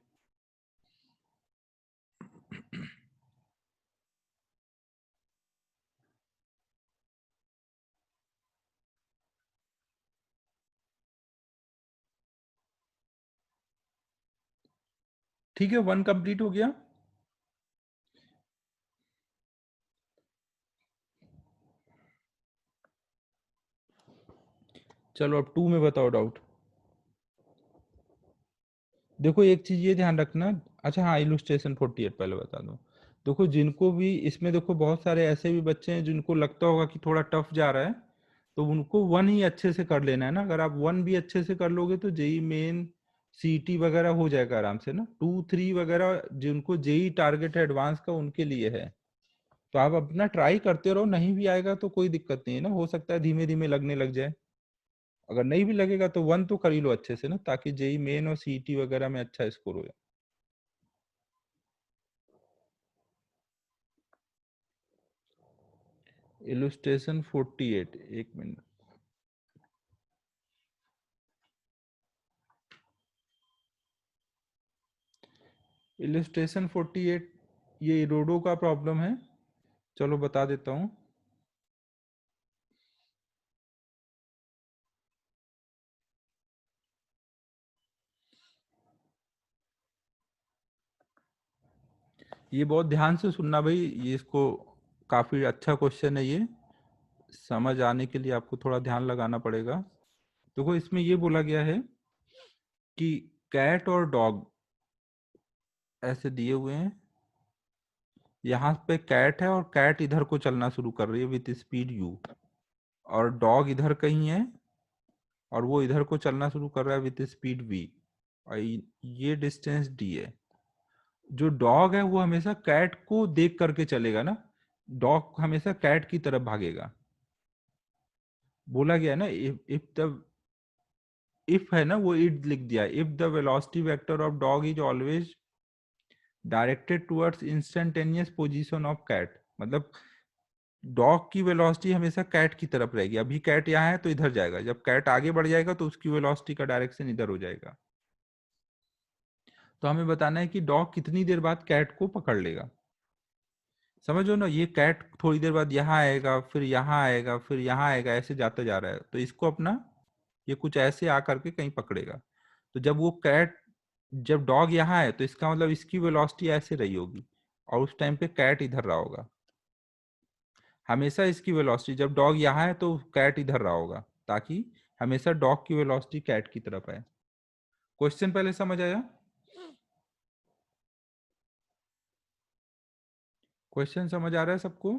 ठीक है, 1 कंप्लीट हो गया। चलो अब 2 में बताओ डाउट। देखो एक चीज ये ध्यान रखना, अच्छा हाँ, इलुस्ट्रेशन 48 पहले बता दूं। देखो जिनको भी इसमें, देखो बहुत सारे ऐसे भी बच्चे हैं जिनको लगता होगा कि थोड़ा टफ जा रहा है, तो उनको 1 ही अच्छे से कर लेना है ना। अगर आप 1 भी अच्छे से कर लोगे तो जेई मेन सीटी वगैरह हो जाएगा आराम से ना। 2 3 वगैरह जिनको जेई टारगेट है एडवांस का, उनके लिए है। तो आप अपना ट्राई करते रहो, नहीं भी आएगा तो कोई दिक्कत नहीं है ना, हो सकता है धीमे धीमे लगने लग जाए। अगर नहीं भी लगेगा तो 1 तो कर ही लो अच्छे से ना, ताकि जेई मेन और सीईटी वगैरह में अच्छा स्कोर हो जाए। इलुस्ट्रेशन 48, एक मिनट। इलुस्ट्रेशन 48 ये इरोडो का प्रॉब्लम है, चलो बता देता हूँ। ये बहुत ध्यान से सुनना भाई, ये इसको काफी अच्छा क्वेश्चन है ये, समझ आने के लिए आपको थोड़ा ध्यान लगाना पड़ेगा। देखो इसमें ये बोला गया है कि कैट और डॉग ऐसे दिए हुए हैं, यहाँ पे कैट है और कैट इधर को चलना शुरू कर रही है विथ स्पीड u, और डॉग इधर कहीं है और वो इधर को चलना शुरू कर रहा है विथ स्पीड v, और ये डिस्टेंस d है। जो डॉग है वो हमेशा कैट को देख करके चलेगा ना, डॉग हमेशा कैट की तरफ भागेगा। बोला गया है ना, इफ द, इफ है ना, वो इट लिख दिया, if the velocity vector of dog is always directed towards instantaneous position of cat, मतलब डॉग की वेलोसिटी हमेशा कैट की तरफ रहेगी। अभी कैट यहाँ है तो इधर जाएगा, जब कैट आगे बढ़ जाएगा तो उसकी वेलोसिटी का डायरेक्शन इधर हो जाएगा। तो हमें बताना है कि डॉग कितनी देर बाद कैट को पकड़ लेगा। समझो ना, ये कैट थोड़ी देर बाद यहाँ आएगा, फिर यहाँ आएगा, फिर यहाँ आएगा, ऐसे जाते जा रहा है, तो इसको अपना ये कुछ ऐसे आकर के कहीं पकड़ेगा। तो जब वो कैट, जब डॉग यहाँ है तो इसका मतलब इसकी वेलोसिटी ऐसे रही होगी, और उस टाइम पे कैट इधर रहा होगा। हमेशा इसकी वेलोसिटी, जब डॉग यहाँ है तो कैट इधर रहा होगा, ताकि हमेशा डॉग की वेलोसिटी कैट की तरफ आए। क्वेश्चन पहले समझ आया? क्वेश्चन समझ आ रहा है सबको?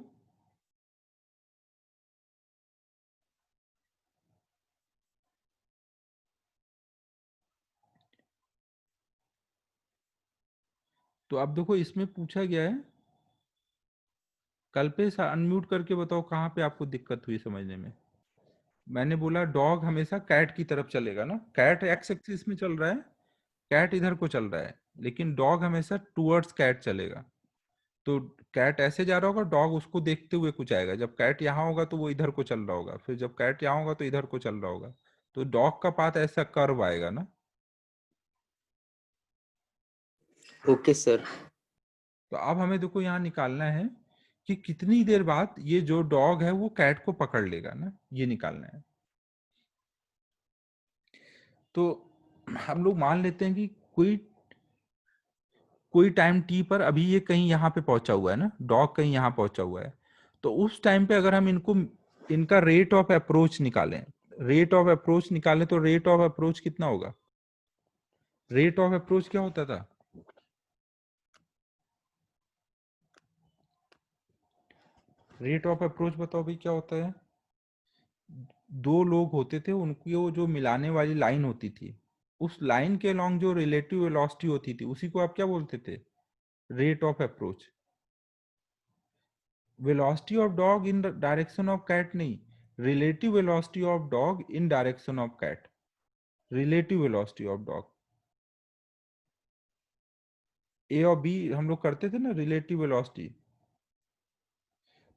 तो अब देखो इसमें पूछा गया है, कल्पेश अनम्यूट करके बताओ कहाँ पे आपको दिक्कत हुई समझने में। मैंने बोला डॉग हमेशा कैट की तरफ चलेगा ना, कैट एक्स एक्सिस में चल रहा है, कैट इधर को चल रहा है, लेकिन डॉग हमेशा टूवर्ड्स कैट चलेगा। तो कैट ऐसे जा रहा होगा, डॉग उसको देखते हुए कुछ आएगा, जब कैट यहाँ होगा तो वो इधर को चल रहा होगा, फिर जब कैट यहाँ होगा तो इधर को चल रहा होगा। तो डॉग का पाथ ऐसा कर्व आएगा ना। Okay sir. तो अब हमें देखो यहाँ निकालना है कि कितनी देर बाद ये जो डॉग है वो कैट को पकड़ लेगा ना, ये निकालना है। तो हम लोग मान लेते हैं कि कोई कोई टाइम टी पर अभी ये कहीं यहाँ पे पहुंचा हुआ है ना, डॉग कहीं यहाँ पहुंचा हुआ है। तो उस टाइम पे अगर हम इनको, इनका रेट ऑफ अप्रोच निकालें, रेट ऑफ अप्रोच निकालें, तो रेट ऑफ अप्रोच कितना होगा? रेट ऑफ अप्रोच क्या होता था? रेट ऑफ अप्रोच बताओ भाई क्या होता है? दो लोग होते थे, उनकी वो जो मिलाने वाली लाइन होती थी, उस लाइन के अलॉन्ग जो रिलेटिव वेलोसिटी होती थी, उसी को आप क्या बोलते थे? Rate of approach. Velocity of dog in direction of cat नहीं, relative velocity of dog in direction of cat, relative velocity of dog. A और बी हम लोग करते थे ना, रिलेटिव वेलोसिटी।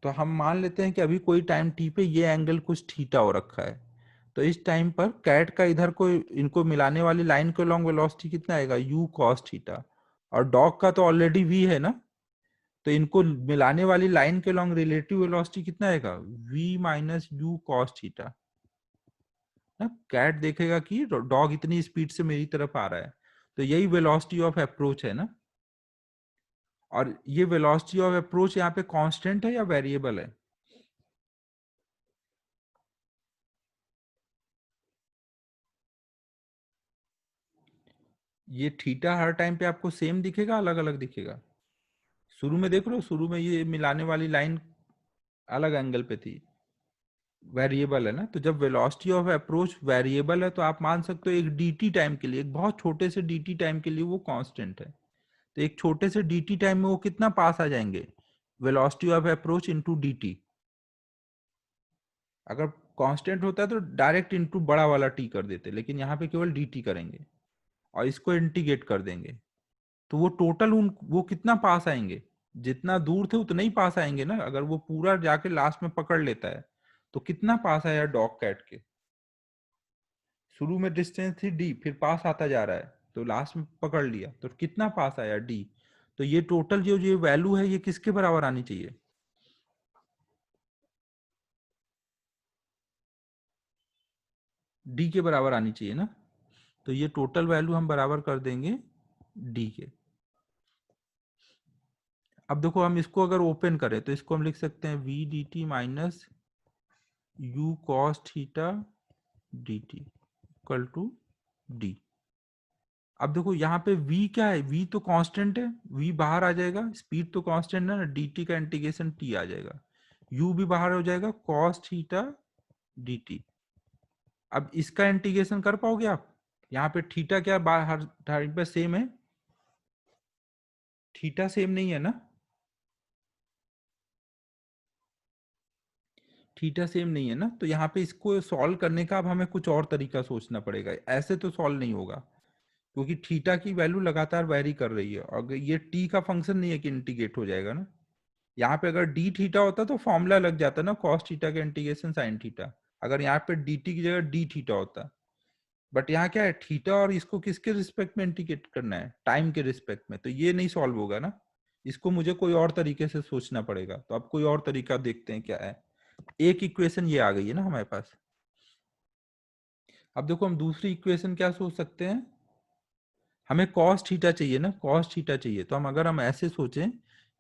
तो हम मान लेते हैं कि अभी कोई टाइम टी पे ये एंगल कुछ थीटा हो रखा है, तो इस टाइम पर कैट का इधर को इनको मिलाने वाली लाइन के लॉन्ग वेलोसिटी कितना आएगा? You cos theta. और डॉग का तो ऑलरेडी वी है ना, तो इनको मिलाने वाली लाइन के लॉन्ग रिलेटिव वेलोसिटी कितना आएगा? V minus U cos theta ना। कैट देखेगा कि डॉग इतनी स्पीड से मेरी तरफ आ रहा है, तो यही वेलोसिटी ऑफ अप्रोच है ना। और ये वेलोसिटी ऑफ अप्रोच यहाँ पे कांस्टेंट है या वेरिएबल है? ये थीटा हर टाइम पे आपको सेम दिखेगा, अलग अलग दिखेगा? शुरू में देख लो, शुरू में ये मिलाने वाली लाइन अलग एंगल पे थी, वेरिएबल है ना। तो जब वेलोसिटी ऑफ अप्रोच वेरिएबल है तो आप मान सकते हो एक dt टाइम के लिए, एक बहुत छोटे से dt टाइम के लिए वो कांस्टेंट है। तो एक छोटे से dt टाइम में वो कितना पास आ जाएंगे? Velocity of approach into dt। अगर कांस्टेंट होता है तो डायरेक्ट इनटू बड़ा वाला t कर देते, लेकिन यहाँ पे केवल dt करेंगे और इसको इंटीग्रेट कर देंगे। तो वो टोटल उन वो कितना पास आएंगे? जितना दूर थे उतना ही पास आएंगे ना। अगर वो पूरा जाके लास्ट में पकड़ लेता है तो कितना पास आया डॉग कैट के? शुरू में डिस्टेंस थी d, फिर पास आता जा रहा है, तो लास्ट में पकड़ लिया तो कितना पास आया? d। तो ये टोटल जो ये वैल्यू है ये किसके बराबर आनी चाहिए? d के बराबर आनी चाहिए ना। तो ये टोटल वैल्यू हम बराबर कर देंगे d के। अब देखो हम इसको अगर ओपन करें तो इसको हम लिख सकते हैं v dt minus U cos theta D T equal to D. अब देखो यहाँ पे v क्या है? v तो कांस्टेंट है, v बाहर आ जाएगा, स्पीड तो कांस्टेंट है ना, dt का इंटीग्रेशन t आ जाएगा, u भी बाहर हो जाएगा, cos थीटा dt। अब इसका इंटीग्रेशन कर पाओगे आप? यहाँ पे थीटा क्या बाहर टाइम पे सेम है, थीटा सेम नहीं है ना, थीटा सेम नहीं है ना। तो यहाँ पे इसको सॉल्व करने का अब हमें कुछ और तरीका सोचना पड़ेगा, ऐसे तो सॉल्व नहीं होगा, क्योंकि थीटा की वैल्यू लगातार वेरी कर रही है और ये टी का फंक्शन नहीं है कि इंटीग्रेट हो जाएगा ना। यहाँ पे अगर डी थीटा होता तो फॉर्मूला लग जाता ना, कॉस थीटा का इंटीग्रेशन साइन थीटा। अगर यहाँ पे डी टी की जगह डी थीटा होता बट यहाँ क्या है, थीटा और इसको किसके रिस्पेक्ट में इंटीग्रेट करना है, टाइम के रिस्पेक्ट में, तो ये नहीं सॉल्व होगा ना, इसको मुझे कोई और तरीके से सोचना पड़ेगा। तो अब कोई और तरीका देखते हैं क्या है। एक इक्वेशन ये आ गई है ना हमारे पास। अब देखो हम दूसरी इक्वेशन क्या सोच सकते हैं, हमें कॉस थीटा चाहिए ना, कॉस थीटा चाहिए। तो हम अगर हम ऐसे सोचें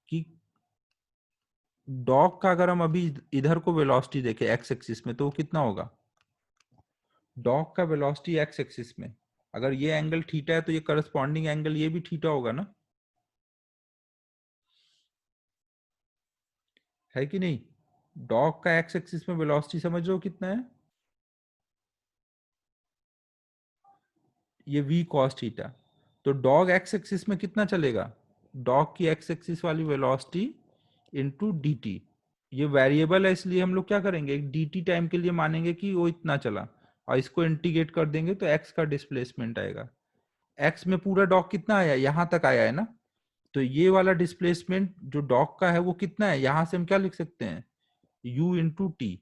कि डॉग का अगर हम अभी इधर को वेलोसिटी देखें एक्स एक्सिस में, तो वो कितना होगा, डॉग का वेलोसिटी एक्स एक्सिस में, अगर ये एंगल थीटा है तो ये करस्पॉन्डिंग एंगल ये भी थीटा होगा ना, है कि नहीं। डॉग का एक्स एक्सिस में वेलोसिटी समझ रहे हो कितना है, ये v cos थीटा। तो डॉग एक्स एक्सिस में कितना चलेगा, डॉग की एक्स एक्सिस वाली वेलोसिटी इंटू डी टी। ये वेरिएबल है इसलिए हम लोग क्या करेंगे, एक डी टी टाइम के लिए मानेंगे कि वो इतना चला, और इसको इंटीग्रेट कर देंगे तो एक्स का डिस्प्लेसमेंट आएगा। एक्स में पूरा डॉग कितना आया, यहां तक आया है ना, तो ये वाला डिस्प्लेसमेंट जो डॉग का है वो कितना है, यहां से हम क्या लिख सकते हैं, u इंटू टी।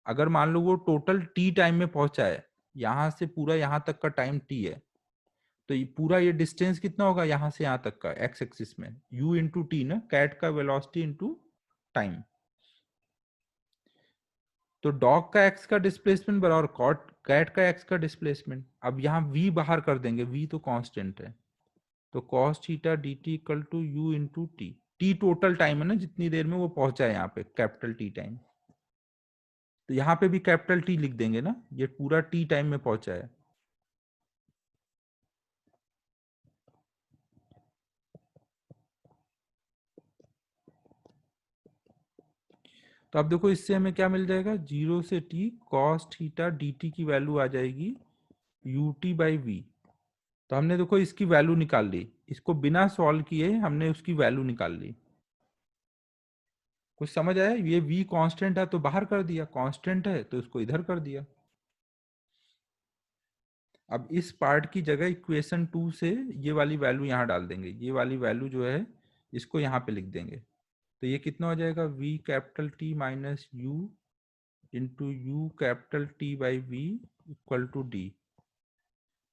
अगर मान लो वो टोटल टी टाइम में पहुंचा है, यहां से पूरा यहां तक का टाइम टी है, तो ये पूरा ये डिस्टेंस कितना होगा यहां से यहां तक का एक्स एक्सिस में, u इंटू टी ना, कैट का वेलोसिटी इंटू टाइम। तो डॉग का एक्स का डिस्प्लेसमेंट बराबर कॉट कैट का एक्स का डिस्प्लेसमेंट। अब यहाँ v बाहर कर देंगे, v तो कांस्टेंट है, तो cos theta D T equal to U into T. T total time है ना, जितनी देर में वो पहुंचा है यहाँ पे, कैपिटल टी टाइम। तो यहाँ पे भी कैपिटल टी लिख देंगे ना, ये पूरा टी टाइम में पहुंचा है। तो अब देखो इससे हमें क्या मिल जाएगा, 0 से t cos theta D T की वैल्यू आ जाएगी यू टी बाई वी। तो हमने देखो इसकी वैल्यू निकाल ली, इसको बिना सॉल्व किए हमने उसकी वैल्यू निकाल ली। कुछ समझ आया, ये v कांस्टेंट है तो बाहर कर दिया, कांस्टेंट है तो इसको इधर कर दिया। अब इस पार्ट की जगह इक्वेशन 2 से ये वाली वैल्यू यहाँ डाल देंगे, ये वाली वैल्यू जो है इसको यहाँ पे लिख देंगे। तो ये कितना हो जाएगा, v capital T minus U into U capital T by V equal to D.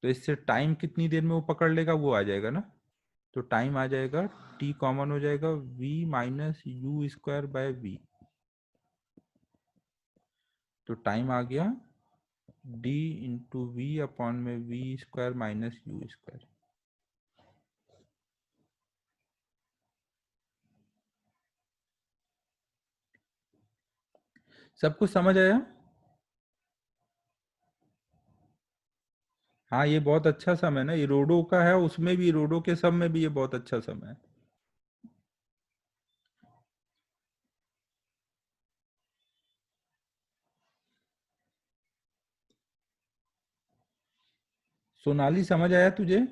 तो इससे टाइम कितनी देर में वो पकड़ लेगा वो आ जाएगा ना, तो टाइम आ जाएगा, t कॉमन हो जाएगा, v minus U square by V. तो टाइम आ गया d इंटू वी अपॉन में V square minus U square. सब कुछ समझ आया। हाँ ये बहुत अच्छा सम है ना, इरोडो का है, उसमें भी इरोडो के सम में भी ये बहुत अच्छा सम है। सोनाली समझ आया तुझे,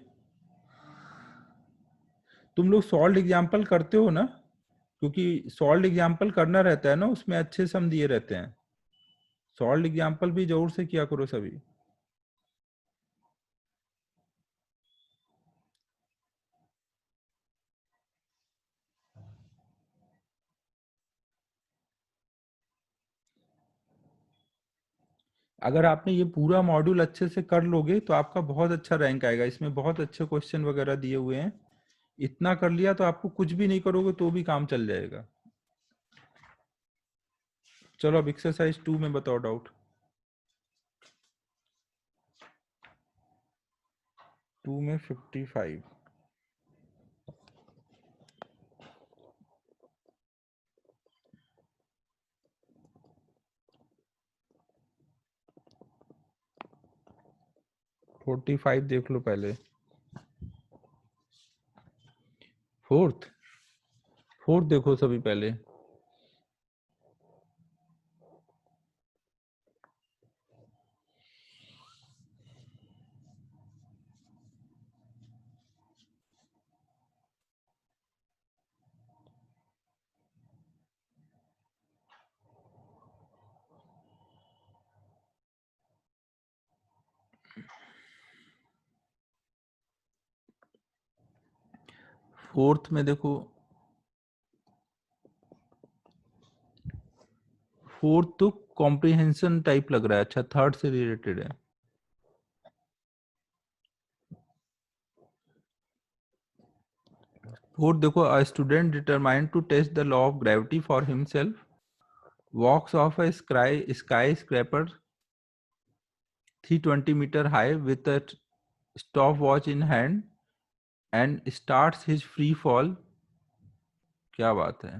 तुम लोग सॉल्व एग्जाम्पल करते हो ना, क्योंकि सॉल्व एग्जाम्पल करना रहता है ना, उसमें अच्छे सम दिए रहते हैं। सॉल्व एग्जाम्पल भी जरूर से किया करो सभी। अगर आपने ये पूरा मॉड्यूल अच्छे से कर लोगे तो आपका बहुत अच्छा रैंक आएगा, इसमें बहुत अच्छे क्वेश्चन वगैरह दिए हुए हैं। इतना कर लिया तो आपको कुछ भी नहीं करोगे तो भी काम चल जाएगा। चलो अब एक्सरसाइज 2 में बताओ डाउट। 2 में 55। फोर्टी फाइव देख लो पहले। फोर्थ, फोर्थ देखो सभी पहले। फोर्थ में देखो, फोर्थ तो कॉम्प्रिहेंशन टाइप लग रहा है, अच्छा थर्ड से रिलेटेड है। फोर्थ देखो, a student determined to test the law of gravity for himself walks off a skyscraper 320 meter high with a stopwatch in hand and starts his free fall. क्या बात है.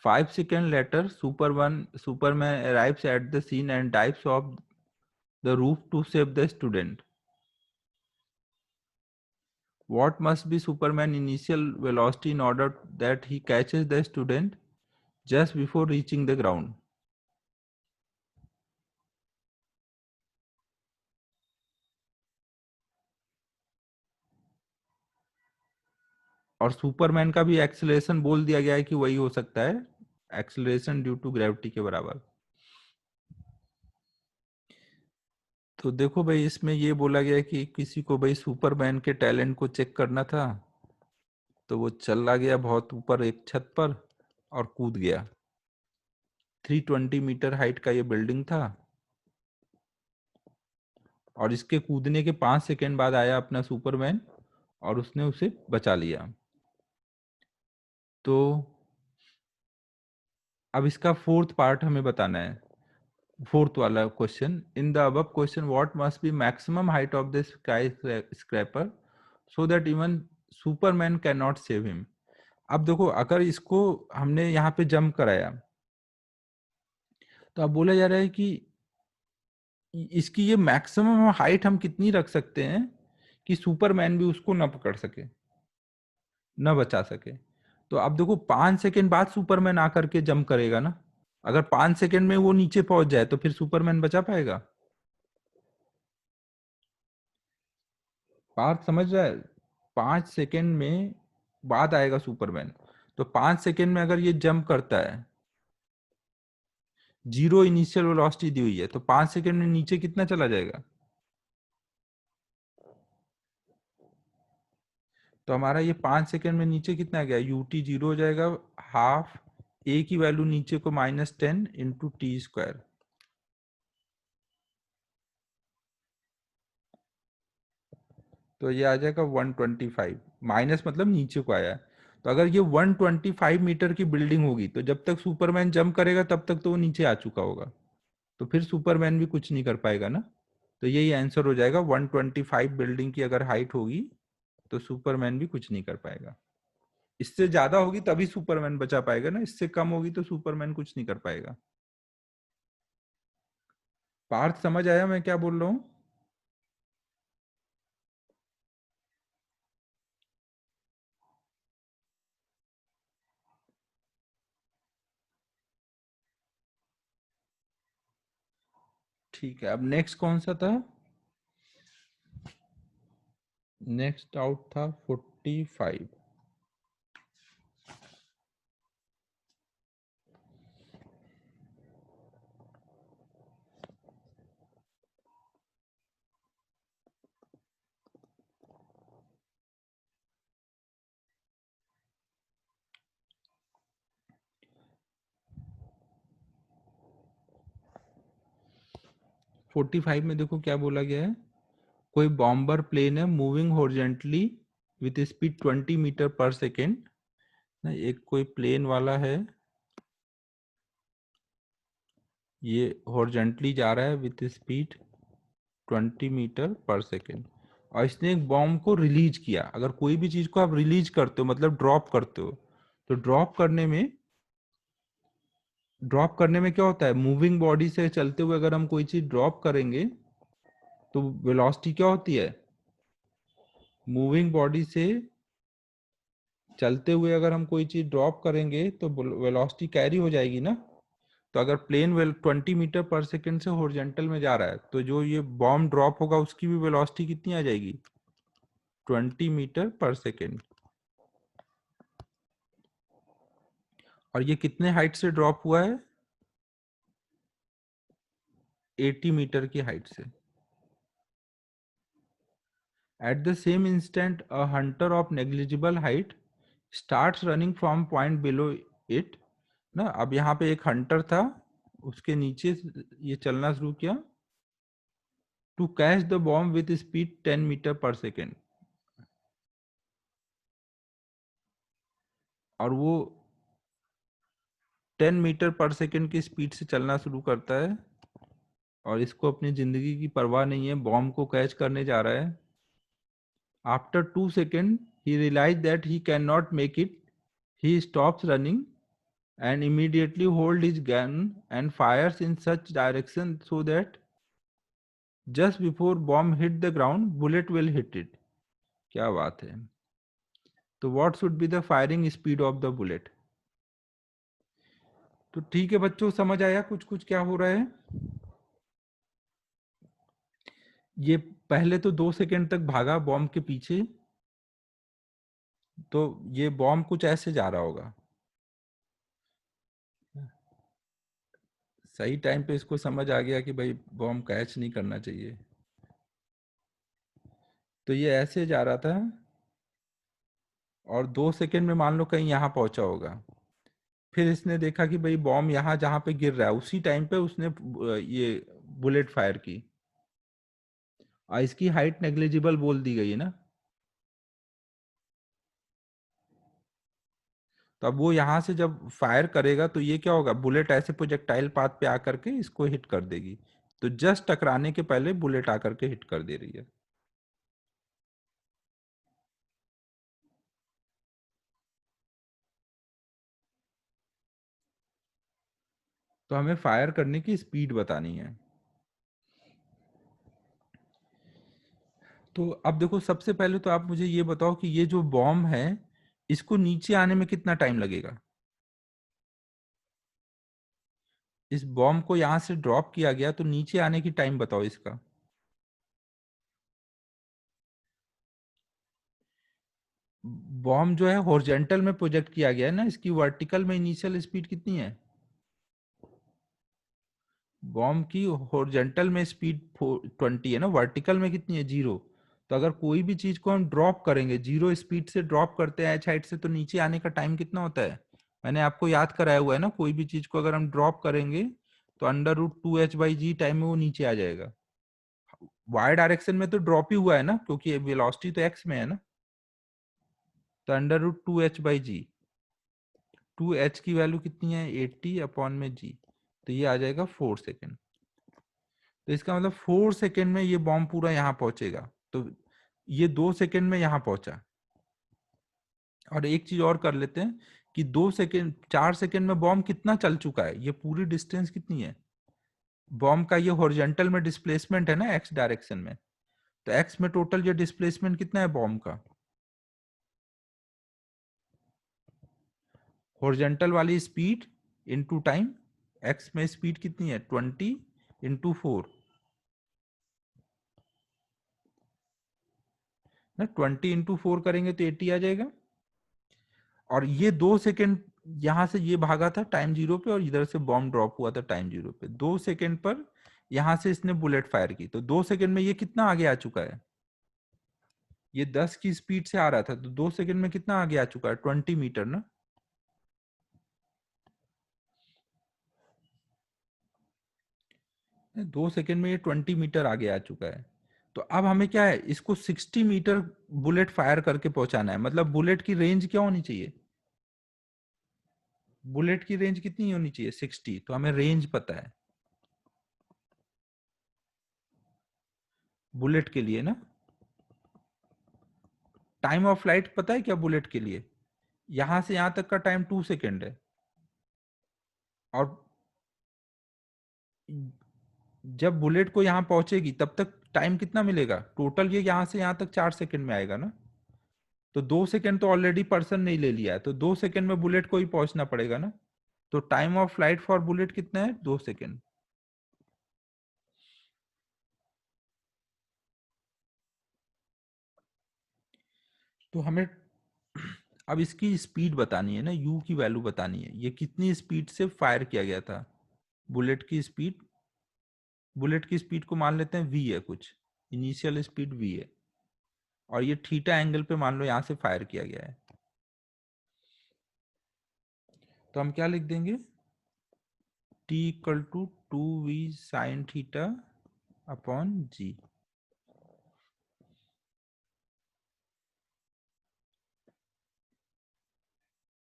5 seconds later, Superman arrives at the scene and dives off the roof to save the student. What must be Superman's initial velocity in order that he catches the student just before reaching the ground? और Superman का भी acceleration बोल दिया गया है कि वही हो सकता है, एक्सेलरेशन ड्यू टू ग्रेविटी के बराबर. तो देखो भाई, इसमें ये बोला गया है कि किसी को भाई सुपरमैन के टैलेंट को चेक करना था, तो वो चला गया बहुत ऊपर एक छत पर और कूद गया. 320 मीटर हाइट का ये बिल्डिंग था और इसके कूदने के 5 सेकंड बाद आया अपना सुपरमैन और उसने उसे बचा लिया. तो अब इसका फोर्थ पार्ट हमें बताना है. फोर्थ वाला question, in the above question what must be maximum height of the sky scraper so that even Superman can not save him. अब देखो, अगर इसको हमने यहाँ पे जंप कराया तो अब बोला जा रहा है कि इसकी ये मैक्सिमम हाइट हम कितनी रख सकते हैं कि सुपरमैन भी उसको न पकड़ सके, न बचा सके. तो अब देखो, 5 सेकंड बाद सुपरमैन आकर के जंप करेगा ना. अगर 5 सेकंड में वो नीचे पहुंच जाए तो फिर सुपरमैन बचा पाएगा? बात समझ रहा है? 5 सेकंड में बाद आएगा सुपरमैन, तो 5 सेकंड में अगर ये जंप करता है, जीरो इनिशियल वेलोसिटी दी हुई है, तो 5 सेकंड में नीचे कितना चला जाएगा? तो हमारा ये 5 सेकंड में नीचे कितना गया, यूटी जीरो हो जाएगा, हाफ ए की वैल्यू नीचे को -10 इंटू टी स्क्वायर. तो ये आ जाएगा 125, माइनस मतलब नीचे को आया. तो अगर ये 125 मीटर की बिल्डिंग होगी तो जब तक सुपरमैन जंप करेगा तब तक तो वो नीचे आ चुका होगा, तो फिर सुपरमैन भी कुछ नहीं कर पाएगा ना. तो यही आंसर हो जाएगा, 125 बिल्डिंग की अगर हाइट होगी तो सुपरमैन भी कुछ नहीं कर पाएगा. इससे ज्यादा होगी तभी सुपरमैन बचा पाएगा ना, इससे कम होगी तो सुपरमैन कुछ नहीं कर पाएगा. पार्थ समझ आया मैं क्या बोल रहा हूँ? ठीक है, अब नेक्स्ट कौन सा था? नेक्स्ट आउट था 45. 45 में देखो क्या बोला गया है. कोई बॉम्बर प्लेन है moving horizontally with speed 20 metre per second ना. एक कोई प्लेन वाला है, ये हॉरिजॉन्टली जा रहा है with speed 20 metre per second और इसने एक बॉम्ब को रिलीज किया. अगर कोई भी चीज को आप रिलीज करते हो मतलब ड्रॉप करते हो, तो ड्रॉप करने में क्या होता है, मूविंग बॉडी से चलते हुए अगर हम कोई चीज ड्रॉप करेंगे तो वेलोसिटी क्या होती है, मूविंग बॉडी से चलते हुए अगर हम कोई चीज ड्रॉप करेंगे तो वेलोसिटी कैरी हो जाएगी ना. तो अगर प्लेन 20 मीटर पर सेकेंड से हॉरिजॉन्टल में जा रहा है तो जो ये बॉम्ब ड्रॉप होगा उसकी भी वेलोसिटी कितनी आ जाएगी, 20 मीटर पर सेकेंड. और ये कितने हाइट से ड्रॉप हुआ है, 80 मीटर की हाइट से. At the same instant a Hunter of negligible height starts running from point below it ना. अब यहाँ पे एक हंटर था, उसके नीचे ये चलना शुरू किया to catch the bomb with speed 10 metre per second. और वो 10 मीटर पर सेकंड की स्पीड से चलना शुरू करता है और इसको अपनी जिंदगी की परवाह नहीं है, बॉम्ब को कैच करने जा रहा है। After 2 second he realized that he cannot make it. He stops running and immediately hold his gun and fires in such direction so that just before bomb hit the ground bullet will hit it. क्या बात है। तो what should be the firing speed of the bullet? तो ठीक है बच्चों, समझ आया कुछ कुछ क्या हो रहा है। ये पहले तो 2 सेकेंड तक भागा बॉम्ब के पीछे, तो ये बॉम्ब कुछ ऐसे जा रहा होगा। सही टाइम पे इसको समझ आ गया कि भाई बॉम्ब कैच नहीं करना चाहिए, तो ये ऐसे जा रहा था और 2 सेकेंड में मान लो कहीं यहाँ पहुंचा होगा। फिर इसने देखा कि भाई बॉम्ब यहाँ जहाँ पे गिर रहा है उसी टाइम पे उसने ये बुलेट फायर की, और इसकी हाइट नेग्लिजिबल बोल दी गई है ना। तो अब वो यहाँ से जब फायर करेगा तो ये क्या होगा, बुलेट ऐसे प्रोजेक्टाइल पाथ पे आकर के इसको हिट कर देगी। तो जस्ट टकराने के पहले बुलेट आकर के हिट कर दे रही है। तो हमें फायर करने की स्पीड बतानी है। तो अब देखो, सबसे पहले तो आप मुझे ये बताओ कि ये जो बॉम्ब है इसको नीचे आने में कितना टाइम लगेगा। इस बॉम्ब को यहां से ड्रॉप किया गया तो नीचे आने की टाइम बताओ इसका। बॉम्ब जो है हॉरिजॉन्टल में प्रोजेक्ट किया गया है ना, इसकी वर्टिकल में इनिशियल स्पीड कितनी है। बॉम्ब की हॉरिजॉन्टल में स्पीड 20 है ना, वर्टिकल में कितनी है, 0। तो अगर कोई भी चीज को हम ड्रॉप करेंगे, 0 स्पीड से ड्रॉप करते हैं एच हाइट से, तो नीचे आने का टाइम कितना होता है। मैंने आपको याद कराया हुआ है ना, कोई भी चीज को अगर हम ड्रॉप करेंगे तो अंडर रूट 2h/g टाइम में वो नीचे आ जाएगा। वाई डायरेक्शन में तो ड्रॉप ही हुआ है ना, क्योंकि वेलोसिटी तो एक्स में है ना। तो अंडर रूट 2h/g, 2h की वैल्यू कितनी है 80/g, तो ये आ जाएगा 4 सेकेंड। तो इसका मतलब 4 सेकेंड में ये बॉम्ब पूरा यहाँ पहुंचेगा। तो ये 2 सेकेंड में यहाँ पहुंचा। और एक चीज और कर लेते हैं कि 2 सेकेंड 4 सेकेंड में बॉम्ब कितना चल चुका है, ये पूरी डिस्टेंस कितनी है बॉम्ब का। ये हॉरिजॉन्टल में डिस्प्लेसमेंट है ना एक्स डायरेक्शन में, तो एक्स में टोटल ये डिस्प्लेसमेंट कितना है बॉम्ब का। हॉरिजॉन्टल वाली स्पीड इनटू टाइम, एक्स में स्पीड कितनी है 20 × 4 ना, 20 × 4 करेंगे तो 80 आ जाएगा। और ये 2 सेकेंड यहां से ये भागा था टाइम 0 पे और इधर से बॉम्ब ड्रॉप हुआ था टाइम 0 पे। 2 सेकेंड पर यहां से इसने बुलेट फायर की, तो 2 सेकेंड में ये कितना आगे आ चुका है। ये 10 की स्पीड से आ रहा था, तो 2 सेकेंड में कितना आगे आ चुका है 20 मीटर ना। 2 सेकेंड में ये 20 मीटर आगे आ चुका है। तो अब हमें क्या है, इसको 60 मीटर बुलेट फायर करके पहुंचाना है। मतलब बुलेट की रेंज क्या होनी चाहिए, बुलेट की रेंज कितनी होनी चाहिए 60। तो हमें रेंज पता है बुलेट के लिए ना। टाइम ऑफ फ्लाइट पता है क्या बुलेट के लिए, यहां से यहां तक का टाइम 2 सेकेंड है। और जब बुलेट को यहां पहुंचेगी तब तक टाइम कितना मिलेगा टोटल, ये यहां से यहां तक 4 सेकेंड में आएगा ना। तो 2 सेकेंड तो ऑलरेडी पर्सन ने ले लिया है, तो 2 सेकेंड में बुलेट को ही पहुंचना पड़ेगा ना। तो time of flight for bullet कितना है 2 सेकेंड। तो हमें अब इसकी स्पीड बतानी है ना, यू की वैल्यू बतानी है, ये कितनी स्पीड से फायर किया गया था। बुलेट की स्पीड, बुलेट की स्पीड को मान लेते हैं वी है, कुछ इनिशियल स्पीड वी है, और ये थीटा एंगल पे मान लो यहां से फायर किया गया है। तो हम क्या लिख देंगे, T = 2v sin θ/g।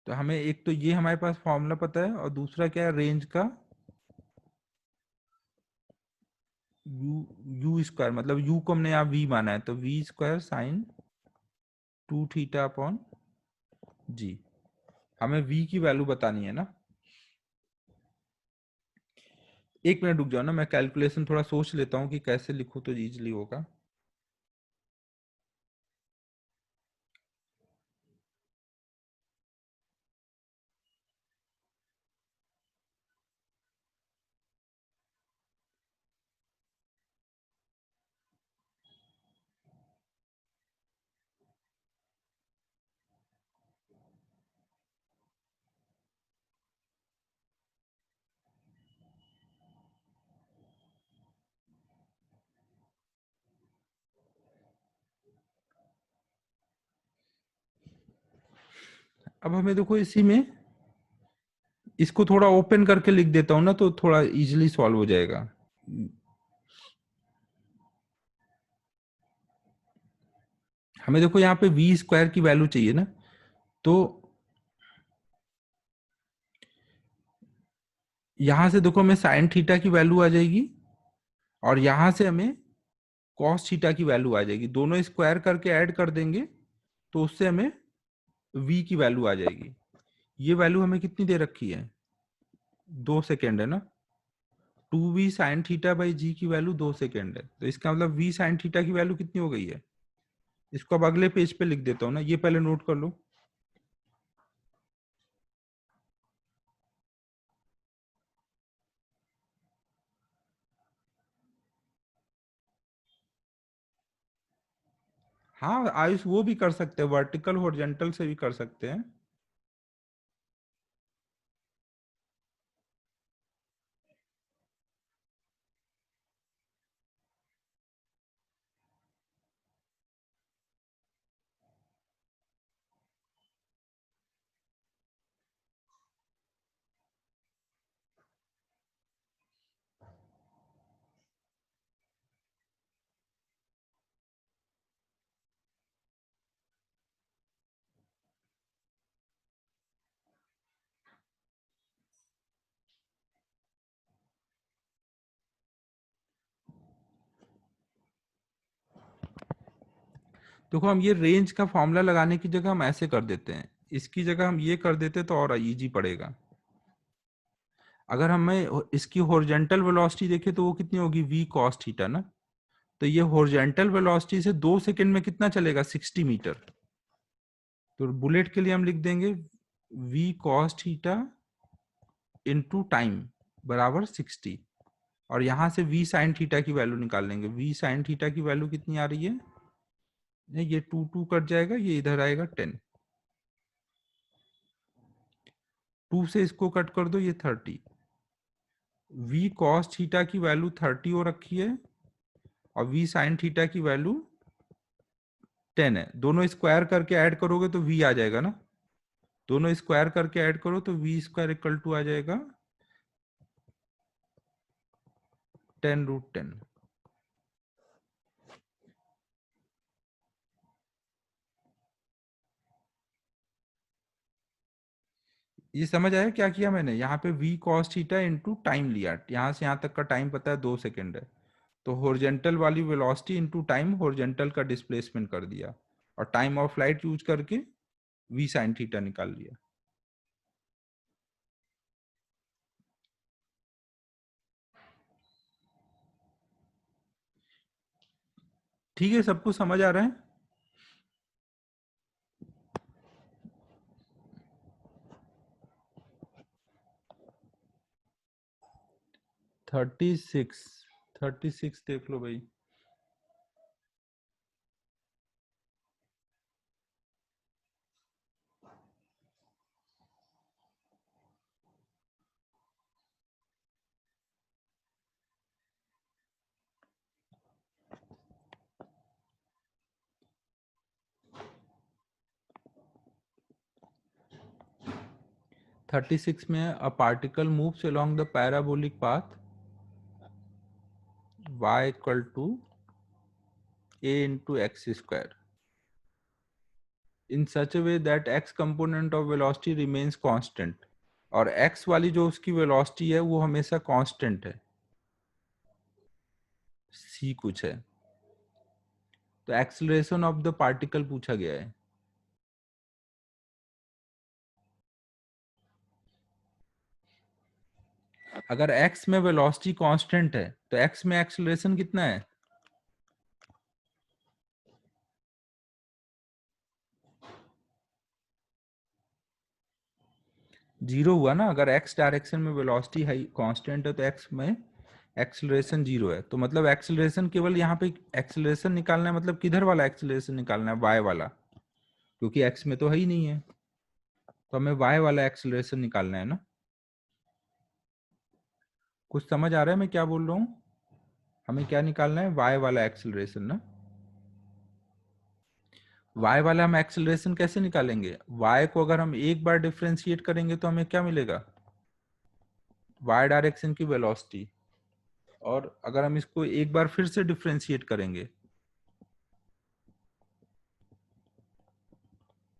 तो हमें एक तो ये हमारे पास फॉर्मूला पता है, और दूसरा क्या है, रेंज का यू स्क्वायर, मतलब यू को हमने यहाँ वी माना है, तो V square sine 2 theta upon G. हमें वी की वैल्यू बतानी है ना। एक मिनट रुक जाओ ना, मैं कैलकुलेशन थोड़ा सोच लेता हूँ कि कैसे लिखूँ तो इजीली होगा। अब हमें देखो इसी में इसको थोड़ा ओपन करके लिख देता हूँ ना, तो थोड़ा इजीली सॉल्व हो जाएगा। हमें देखो यहाँ पे वी स्क्वायर की वैल्यू चाहिए ना, तो यहां से देखो हमें साइन थीटा की वैल्यू आ जाएगी, और यहां से हमें कॉस थीटा की वैल्यू आ जाएगी। दोनों स्क्वायर करके ऐड कर देंगे तो उससे हमें वी की वैल्यू आ जाएगी। ये वैल्यू हमें कितनी दे रखी है, 2 सेकेंड है ना। 2v साइन थीटा बाई जी की वैल्यू 2 सेकेंड है, तो इसका मतलब v साइन थीटा की वैल्यू कितनी हो गई है। इसको अब अगले पेज पे लिख देता हूँ ना, ये पहले नोट कर लो। हाँ आयुष, वो भी कर सकते हैं, वर्टिकल हॉरिजॉन्टल से भी कर सकते हैं। देखो हम ये रेंज का फॉर्मूला लगाने की जगह हम ऐसे कर देते हैं, इसकी जगह हम ये कर देते तो और इजी पड़ेगा। अगर हमें इसकी हॉरिजॉन्टल वेलोसिटी देखें तो वो कितनी होगी, v cos थीटा ना। तो ये हॉरिजॉन्टल वेलोसिटी से 2 सेकंड में कितना चलेगा, 60 मीटर। तो बुलेट के लिए हम लिख देंगे v cos theta into time बराबर 60, और यहां से v sin थीटा की वैल्यू निकाल लेंगे। v sin थीटा की वैल्यू कितनी आ रही है, ये 2 कट जाएगा, ये इधर आएगा 10। 2 से इसको कट कर दो, ये 30। v cos थीटा की वैल्यू 30 हो रखी है, और v sin थीटा की वैल्यू 10 है। दोनों स्क्वायर करके ऐड करोगे तो v आ जाएगा ना। दोनों स्क्वायर करके ऐड करो तो v स्क्वायर इक्वल टू आ जाएगा 10√10। ये समझ आया क्या किया मैंने, यहाँ पे v cos theta into time लिया, यहाँ से यहाँ तक का टाइम पता है 2 सेकेंड है, तो हॉरिजॉन्टल वाली वेलोसिटी इंटू टाइम हॉरिजॉन्टल का डिस्प्लेसमेंट कर दिया, और टाइम ऑफ फ्लाइट यूज करके v sin थीटा निकाल लिया। ठीक है, सबको समझ आ रहा है। 36, 36 देख लो भाई। थर्टी सिक्स में a particle moves along the parabolic path y equal to a into X square. In such a way that X component of velocity remains constant, और एक्स वाली जो उसकी वेलोसिटी है वो हमेशा कांस्टेंट है, सी कुछ है। तो एक्सेलरेशन ऑफ द पार्टिकल पूछा गया है। अगर x में वेलोसिटी कांस्टेंट है तो x में एक्सेलरेशन कितना है? जीरो हुआ ना। अगर x डायरेक्शन में वेलोसिटी है कांस्टेंट है तो x में एक्सेलरेशन जीरो है। तो मतलब एक्सेलरेशन केवल यहाँ पे एक्सेलरेशन निकालना है, मतलब किधर वाला एक्सेलरेशन निकालना है? y वाला, क्योंकि x में तो है ही नहीं है, तो हमें y वाला एक्सेलरेशन निकालना है ना। कुछ समझ आ रहा है मैं क्या बोल रहा हूँ? हमें क्या निकालना है? y वाला एक्सेलरेशन ना। y वाला हम एक्सेलरेशन कैसे निकालेंगे? y को अगर हम एक बार डिफरेंशिएट करेंगे तो हमें क्या मिलेगा? y डायरेक्शन की वेलोसिटी। और अगर हम इसको एक बार फिर से डिफरेंशिएट करेंगे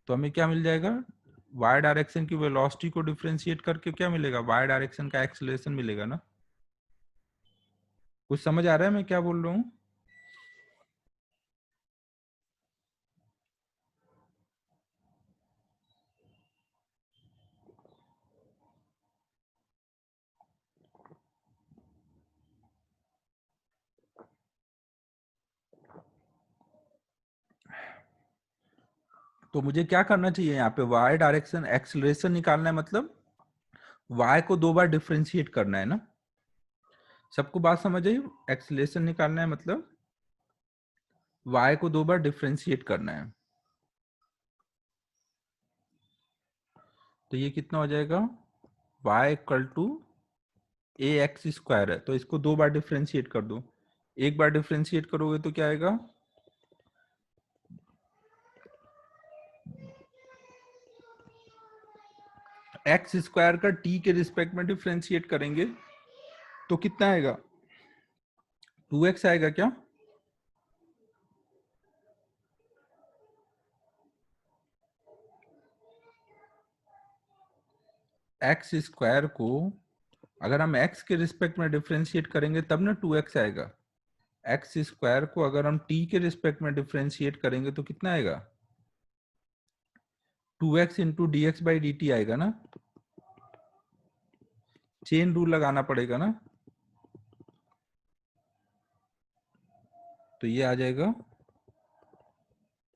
तो हमें क्या मिल जाएगा? y डायरेक्शन की वेलोसिटी को डिफरेंशिएट करके क्या मिलेगा? y डायरेक्शन का एक्सेलरेशन मिलेगा ना। कुछ समझ आ रहा है मैं क्या बोल रहा हूँ? तो मुझे क्या करना चाहिए यहाँ पे? y डायरेक्शन एक्सेलरेशन निकालना है, मतलब y को दो बार डिफरेंशिएट करना है ना। सबको बात समझ आई? एक्सेलरेशन निकालना है मतलब y को दो बार डिफरेंशिएट करना है। तो ये कितना हो जाएगा? y equal to A X square है, तो इसको दो बार डिफरेंशिएट कर दो। एक बार डिफरेंशिएट करोगे तो क्या आएगा? एक्स स्क्वायर का टी के रिस्पेक्ट में डिफरेंशिएट करेंगे तो कितना आएगा? 2x आएगा क्या? एक्स स्क्वायर को अगर हम x के रिस्पेक्ट में डिफरेंशिएट करेंगे तब ना 2x आएगा। एक्स स्क्वायर को अगर हम t के रिस्पेक्ट में डिफरेंशिएट करेंगे तो कितना आएगा? 2x into D x by D T आएगा ना। चेन रूल लगाना पड़ेगा ना। तो ये आ जाएगा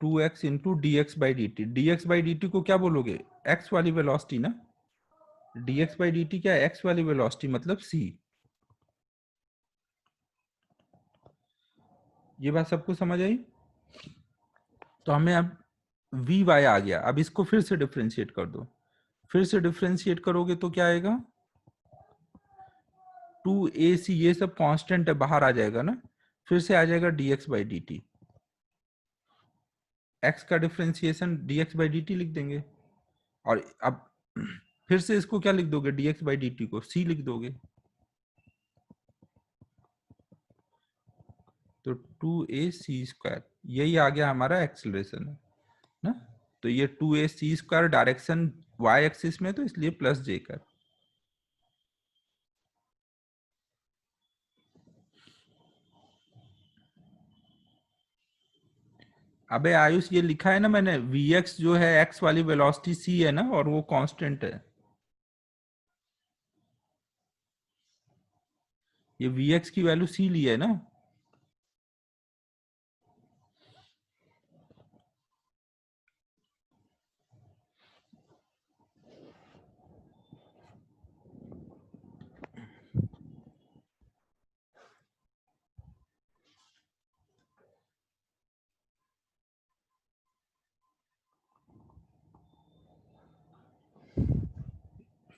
2x into D x by D T. D x by D T को क्या बोलोगे? x वाली वेलोसिटी ना। D x by D T क्या है? x वाली वेलोसिटी मतलब c। ये बात सबको समझ आई? तो हमें अब वी वाई आ गया। अब इसको फिर से डिफरेंशिएट कर दो। फिर से डिफरेंशिएट करोगे तो क्या आएगा? 2ac, ये सब कांस्टेंट है, बाहर आ जाएगा ना। फिर से आ जाएगा dx by D T. X का differentiation dx by D T लिख देंगे। और अब फिर से इसको क्या लिख दोगे? dx बाई डी टी को c लिख दोगे। तो 2ac स्क्वायर, यही आ गया हमारा एक्सेलरेशन ना। तो ये 2ac square direction y axis में, तो इसलिए प्लस j कर। अबे आयुष, ये लिखा है ना मैंने, vx जो है x वाली वेलोसिटी c है ना, और वो कांस्टेंट है। ये vx की वैल्यू c ली है ना।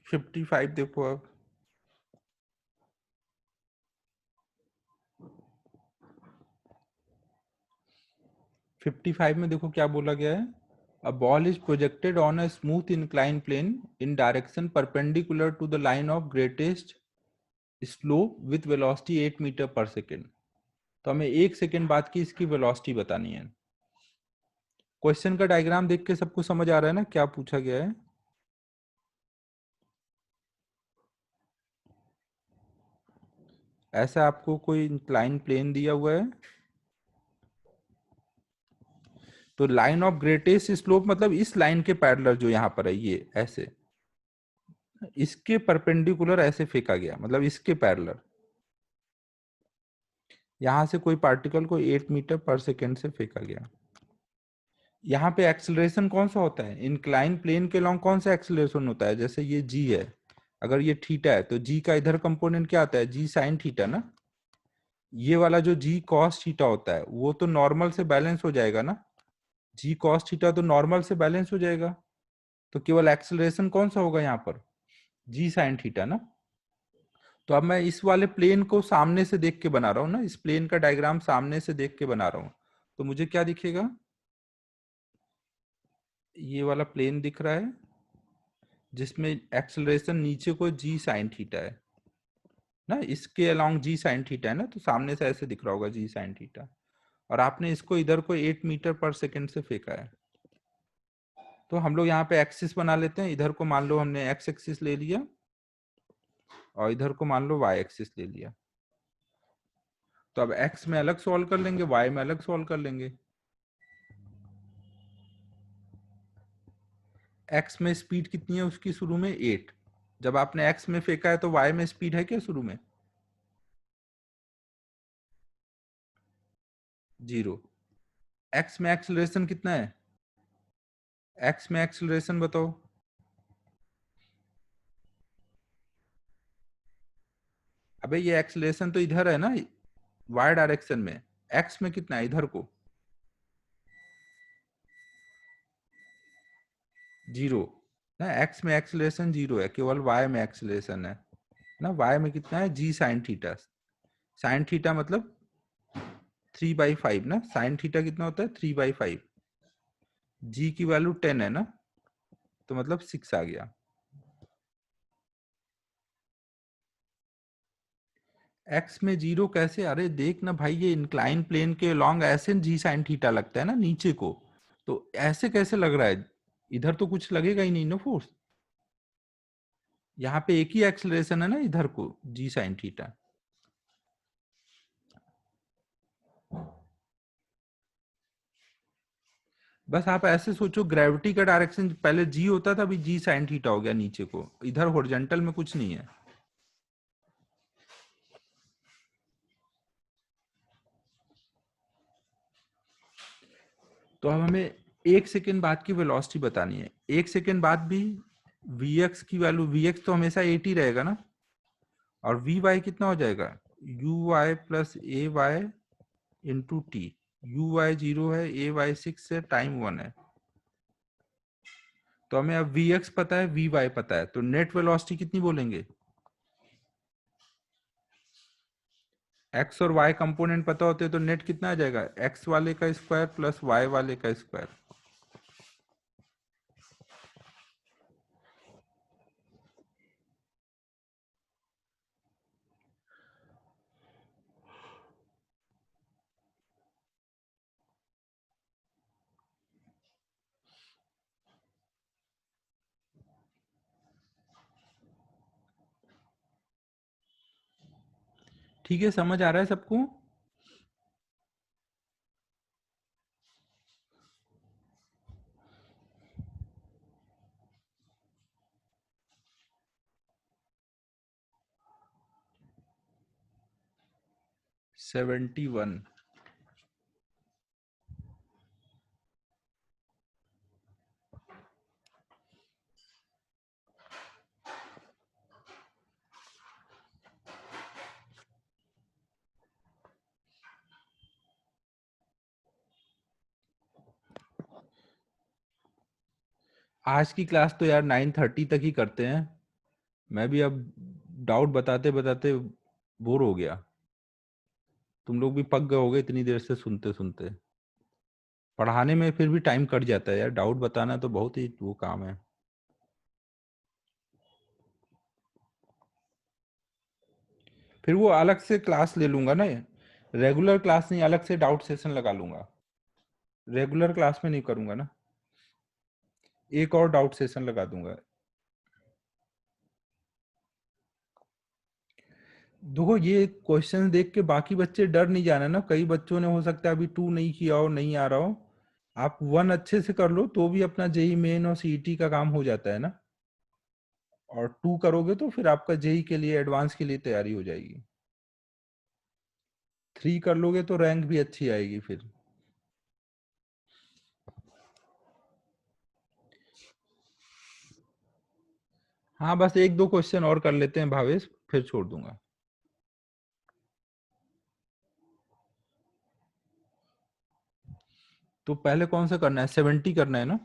फिफ्टी फाइव देखो अब। 55 में देखो क्या बोला गया है। A ball is projected on a smooth inclined plane in direction perpendicular to the line of greatest slope with velocity 8 metre per second. तो हमें 1 सेकेंड बाद की इसकी वेलोसिटी बतानी है। क्वेश्चन का डायग्राम देख के सबको समझ आ रहा है ना क्या पूछा गया है? ऐसा आपको कोई इंक्लाइन प्लेन दिया हुआ है, तो लाइन ऑफ ग्रेटेस्ट स्लोप मतलब इस लाइन के पैरेलल जो यहाँ पर है, ये ऐसे इसके परपेंडिकुलर ऐसे फेंका गया, मतलब इसके पैरेलल यहां से कोई पार्टिकल को 8 मीटर पर सेकेंड से फेंका गया। यहाँ पे एक्सेलरेशन कौन सा होता है? इंक्लाइन प्लेन के लॉन्ग कौन सा एक्सेलरेशन होता है? जैसे ये जी है, अगर ये थीटा है तो जी का इधर कंपोनेंट क्या आता है? जी साइन थीटा ना। ये वाला जो जी कॉस थीटा होता है वो तो नॉर्मल से बैलेंस हो जाएगा ना, जी कॉस थीटा तो नॉर्मल से बैलेंस हो जाएगा, तो केवल एक्सेलरेशन कौन सा होगा यहाँ पर? जी साइन थीटा ना। तो अब मैं इस वाले प्लेन को सामने से देख के बना रहा हूँ ना, इस प्लेन का डायग्राम सामने से देख के बना रहा हूँ, तो मुझे क्या दिखेगा? ये वाला प्लेन दिख रहा है जिसमें एक्सेलरेशन नीचे को जी साइन थीटा है ना, इसके अलोंग जी साइन थीटा है ना, तो सामने से ऐसे दिख रहा होगा जी साइन थीटा, और आपने इसको इधर को 8 मीटर पर सेकेंड से फेंका है। तो हम लोग यहाँ पे एक्सिस बना लेते हैं, इधर को मान लो हमने एक्स एक्सिस ले लिया और इधर को मान लो वाई एक्सिस ले लिया। तो अब एक्स में अलग सॉल्व कर लेंगे, वाई में अलग सॉल्व कर लेंगे। एक्स में स्पीड कितनी है उसकी शुरू में? 8। जब आपने एक्स में फेंका है तो वाई में स्पीड है क्या शुरू में? 0। एक्स में एक्सेलरेशन कितना है? एक्स में एक्सेलरेशन बताओ। अबे ये एक्सेलरेशन तो इधर है ना, वाई डायरेक्शन में। एक्स में कितना है इधर को? 0 ना। एक्स में एक्सेलरेशन 0 है, केवल वाई में एक्सेलरेशन है ना। वाई में कितना है? जी साइन थीटा। साइन थीटा मतलब 3/5 ना। साइन थीटा कितना होता है? 3/5। जी की वैल्यू 10 है ना, तो मतलब 6 आ गया। एक्स में 0 कैसे? अरे देख ना भाई, ये इंक्लाइन प्लेन के लॉन्ग ऐसे जी साइन थीटा लगता है ना नीचे को, तो ऐसे कैसे लग रहा है? इधर तो कुछ लगेगा ही नहीं ना फोर्स, यहाँ पे एक ही एक्सेलरेशन है ना इधर को, जी साइन थीटा। बस आप ऐसे सोचो, ग्रेविटी का डायरेक्शन पहले जी होता था, अभी जी साइन थीटा हो गया नीचे को, इधर हॉरिजॉन्टल में कुछ नहीं है। तो अब हमें 1 सेकेंड बाद की वेलोसिटी बतानी है। 1 सेकेंड बाद भी vx की वैल्यू, vx तो हमेशा 8 ही रहेगा ना, और vy कितना हो जाएगा? uy प्लस ए वाई इंटू टी। uy 0 है, ए वाई 6 है, टाइम 1 है। तो हमें अब vx पता है, vy पता है, तो नेट वेलोसिटी कितनी बोलेंगे? x और y कंपोनेंट पता होते तो नेट कितना आ जाएगा? x वाले का स्क्वायर प्लस y वाले का स्क्वायर। ठीक है, समझ आ रहा है सबको? Seventy one. आज की क्लास तो यार 9:30 तक ही करते हैं। मैं भी अब डाउट बताते बताते बोर हो गया, तुम लोग भी पक गए होगे इतनी देर से सुनते सुनते। पढ़ाने में फिर भी टाइम कट जाता है यार, डाउट बताना तो बहुत ही वो काम है। फिर वो अलग से क्लास ले लूंगा ना, रेगुलर क्लास नहीं, अलग से डाउट सेशन लगा लूंगा। रेगुलर क्लास में नहीं करूंगा ना, एक और डाउट सेशन लगा दूंगा। देखो ये क्वेश्चन देख के बाकी बच्चे डर नहीं जाना ना, कई बच्चों ने हो सकता है अभी 2 नहीं किया हो, नहीं आ रहा हो। आप 1 अच्छे से कर लो तो भी अपना जेई मेन और सीईटी का काम हो जाता है ना, और 2 करोगे तो फिर आपका जेई के लिए, एडवांस के लिए तैयारी हो जाएगी। 3 कर लोगे तो रैंक भी अच्छी आएगी फिर। हाँ बस 1-2 क्वेश्चन और कर लेते हैं भावेश, फिर छोड़ दूंगा। तो पहले कौन सा करना है? 70 करना है ना।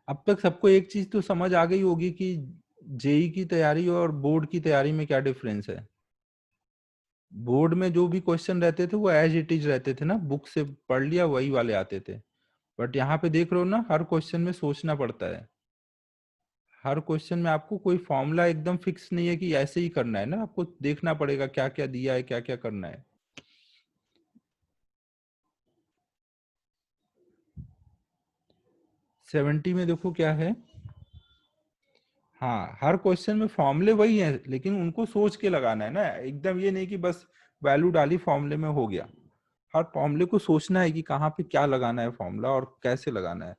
अब तक सबको एक चीज तो समझ आ गई होगी कि जेई की तैयारी और बोर्ड की तैयारी में क्या डिफरेंस है। बोर्ड में जो भी क्वेश्चन रहते थे वो एज इट इज रहते थे ना, बुक से पढ़ लिया वही वाले आते थे। बट यहाँ पे देख रहे हो ना, हर क्वेश्चन में सोचना पड़ता है। हर क्वेश्चन में आपको कोई फॉर्मूला एकदम फिक्स नहीं है कि ऐसे ही करना है ना, आपको देखना पड़ेगा क्या क्या दिया है, क्या क्या करना है। सेवेंटी में देखो क्या है। हाँ हर क्वेश्चन में फॉर्मूले वही है, लेकिन उनको सोच के लगाना है ना, एकदम ये नहीं कि बस वैल्यू डाली फॉर्मूले में हो गया। हर फॉर्मूले को सोचना है कि कहाँ पे क्या लगाना है फॉर्मूला और कैसे लगाना है।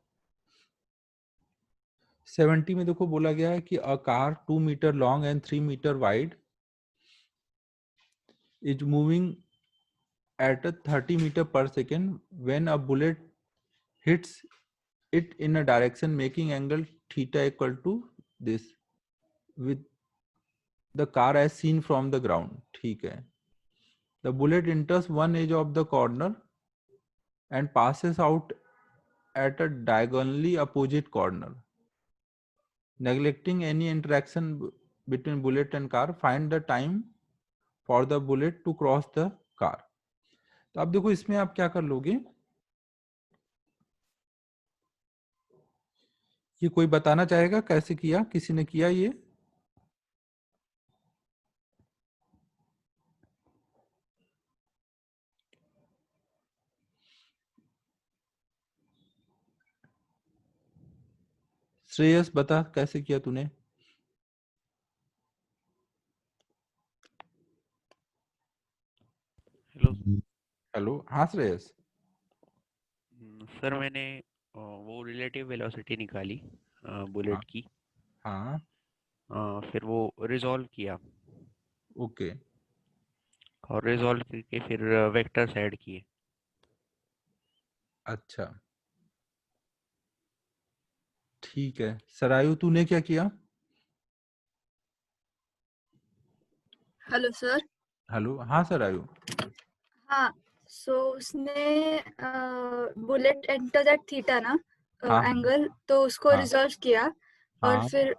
70 में देखो बोला गया है कि a car 2 metre long and 3 metre wide is moving at a 30 meter per second when a bullet hits it in a direction making angle theta equal to this with the car as seen from the ground. ठीक है, the bullet enters one edge of the corner and passes out at a diagonally opposite corner. Neglecting any interaction between bullet and car, find the time for the bullet to cross the car. तो अब देखो इसमें आप क्या कर लोगे, ये कोई बताना चाहेगा कैसे किया, किसी ने किया ये? श्रेयस बता कैसे किया तूने? हेलो हेलो, हाँ श्रेयस। सर, मैंने वो रिलेटिव वेलोसिटी निकाली हाँ बुलेट की। हाँ। फिर वो रिजॉल्व किया ओके। और रिजॉल्व करके फिर वेक्टर्स ऐड किए। अच्छा ठीक है, सरायु तूने क्या किया? Hello sir. हेलो, हाँ सरायु। हाँ, सो उसने बुलेट एंटर दैट थीटा ना हाँ एंगल, तो उसको हाँ रिजॉल्व किया और हाँ फिर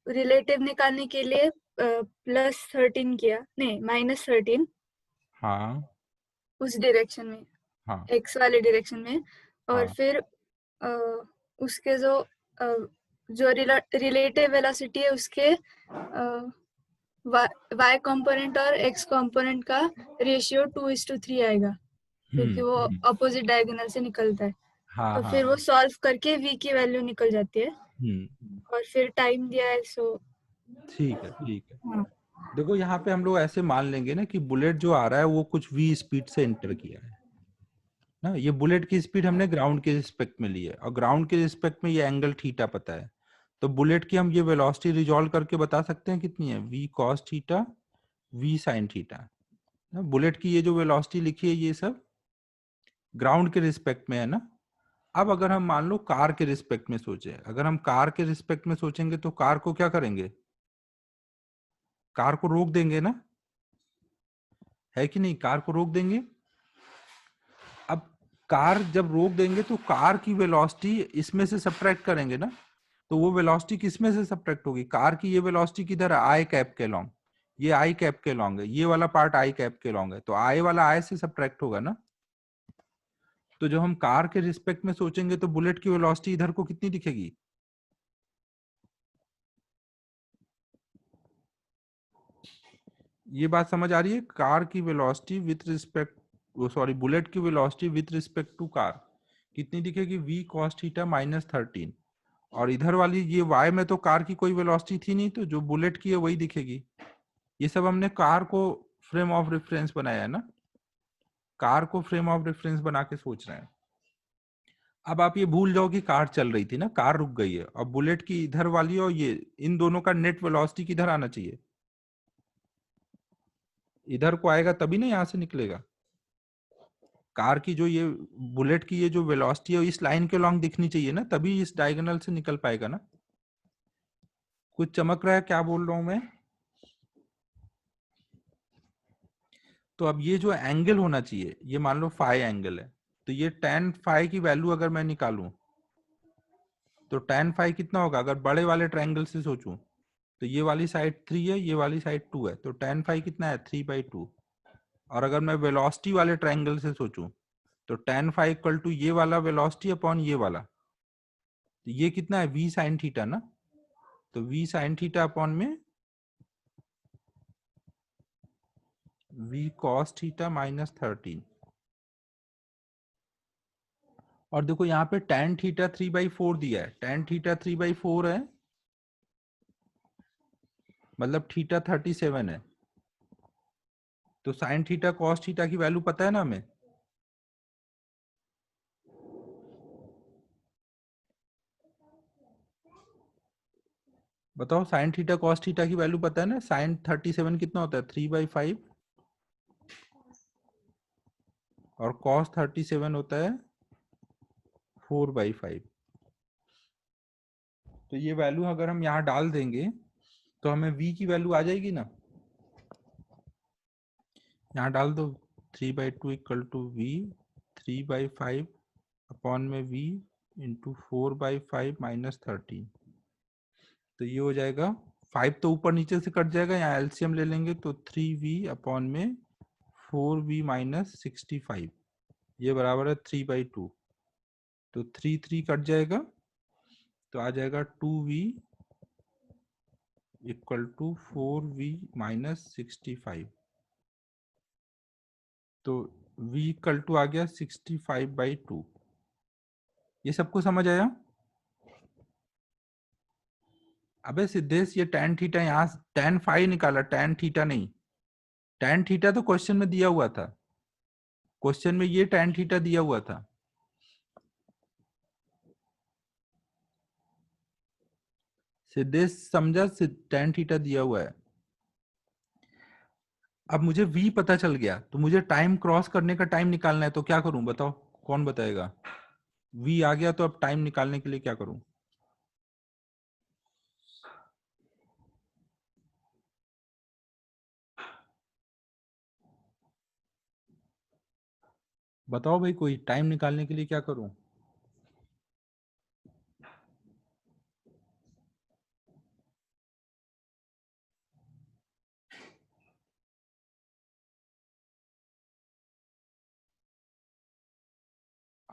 रिलेटिव निकालने के लिए +13 किया, नहीं -13 हाँ उस डायरेक्शन में, हाँ एक्स वाले डायरेक्शन में। और हाँ। फिर उसके जो रिलेटिव वेलोसिटी है उसके वाई कंपोनेंट और एक्स कंपोनेंट का रेशियो 2:3 आएगा, क्योंकि वो हम्म। अपोजिट डायगोनल से निकलता है। हाँ तो हाँ। फिर वो सॉल्व करके v की वैल्यू निकल जाती है और फिर टाइम दिया है। सो ठीक है ठीक है। हाँ, देखो यहाँ पे हम लोग ऐसे मान लेंगे ना कि बुलेट जो आ रहा है वो कुछ v स्पीड से एंटर किया है ना, ये बुलेट की स्पीड हमने ग्राउंड के रिस्पेक्ट में ली है और ग्राउंड के रिस्पेक्ट में ये एंगल थीटा पता है। तो बुलेट की हम ये वेलोसिटी रिजॉल्व करके बता सकते हैं कितनी है, v cos theta v sin theta ना। बुलेट की ये जो वेलोसिटी लिखी है ये सब ग्राउंड के रिस्पेक्ट में है ना। अब अगर हम मान लो कार के रिस्पेक्ट में सोचे, अगर हम कार के रिस्पेक्ट में सोचेंगे तो कार को क्या करेंगे, कार को रोक देंगे ना, है कि नहीं, कार को रोक देंगे। अब कार जब रोक देंगे तो कार की वेलोसिटी इसमें से सब्ट्रैक्ट करेंगे ना, तो वो वेलोसिटी किसमें से सब्ट्रैक्ट होगी, कार की ये वेलोसिटी किधर है, आई कैप के लॉन्ग, ये आई कैप के लॉन्ग है, ये वाला पार्ट आई कैप के लॉन्ग है, तो आई वाला आई से सब्ट्रैक्ट होगा ना। तो जब हम कार के रिस्पेक्ट में सोचेंगे तो बुलेट की वेलोसिटी इधर को कितनी दिखेगी, ये बात समझ आ रही है, कार की वेलोसिटी विथ रिस्पेक्ट वो सॉरी बुलेट की velocity with respect to car कितनी दिखेगी, v cos थीटा माइनस 13। और इधर वाली ये y में तो कार की कोई वेलोसिटी थी नहीं, तो जो बुलेट की है वही दिखेगी। ये सब हमने कार को फ्रेम ऑफ रेफरेंस बनाया है ना, कार को फ्रेम ऑफ रेफरेंस बना के सोच रहे हैं। अब आप ये भूल जाओ कि कार चल रही थी ना, कार रुक गई है, और बुलेट की इधर वाली और ये इन दोनों का नेट वेलोसिटी किधर आना चाहिए, इधर को आएगा तभी ना यहां से निकलेगा। कार की जो ये बुलेट की ये जो वेलोसिटी है इस लाइन के लॉन्ग दिखनी चाहिए ना, तभी इस डायगोनल से निकल पाएगा ना। कुछ चमक रहा है क्या बोल रहा हूं मैं? तो अब ये जो एंगल होना चाहिए, ये मान लो फाई एंगल है, तो ये tan फाई की वैल्यू अगर मैं निकालूं तो tan फाई कितना होगा, अगर बड़े वाले ट्रायंगल से सोचूं तो ये वाली साइड 3 है, ये वाली साइड 2 है, तो tan फाई कितना है 3/2। और अगर मैं वेलोसिटी वाले ट्रायंगल से सोचूं तो tan फाई इक्वल टू ये वाला वेलोसिटी अपॉन ये वाला, तो ये कितना है v sin थीटा ना, तो v sin थीटा अपॉन में v cos थीटा माइनस 13। और देखो यहाँ पे tan थीटा 3/4 दिया है, tan थीटा 3/4 है, मतलब थीटा 37 है, तो साइन थीटा कॉस थीटा की वैल्यू पता है ना हमें। बताओ साइन थीटा कॉस थीटा की वैल्यू पता है ना, साइन 37 कितना होता है 3/5 और कॉस 37 होता है 4/5। तो ये वैल्यू अगर हम यहाँ डाल देंगे तो हमें v की वैल्यू आ जाएगी ना, यहाँ डाल दो 3/2 इक्वल टू v 3/5 अपॉन में v इंटू 4/5 माइनस 13। तो ये हो जाएगा 5 तो ऊपर नीचे से कट जाएगा, यहाँ एलसीएम ले लेंगे तो 3v अपॉन में 4v माइनस 65, ये बराबर है 3/2। तो 3 कट जाएगा तो आ जाएगा 2v equal to 4v minus 65। तो v इक्वल टू आ गया 65/2। ये सबको समझ आया? अबे सिद्धेश ये tan थीटा यहाँ tan फाई निकाला, tan थीटा नहीं, tan थीटा तो क्वेश्चन में दिया हुआ था, क्वेश्चन में ये tan थीटा दिया हुआ था। सिद्धेश समझा, tan थीटा दिया हुआ है। अब मुझे v पता चल गया, तो मुझे टाइम क्रॉस करने का टाइम निकालना है, तो क्या करूं बताओ, कौन बताएगा? v आ गया तो अब टाइम निकालने के लिए क्या करूं? बताओ भाई, कोई टाइम निकालने के लिए क्या करूं?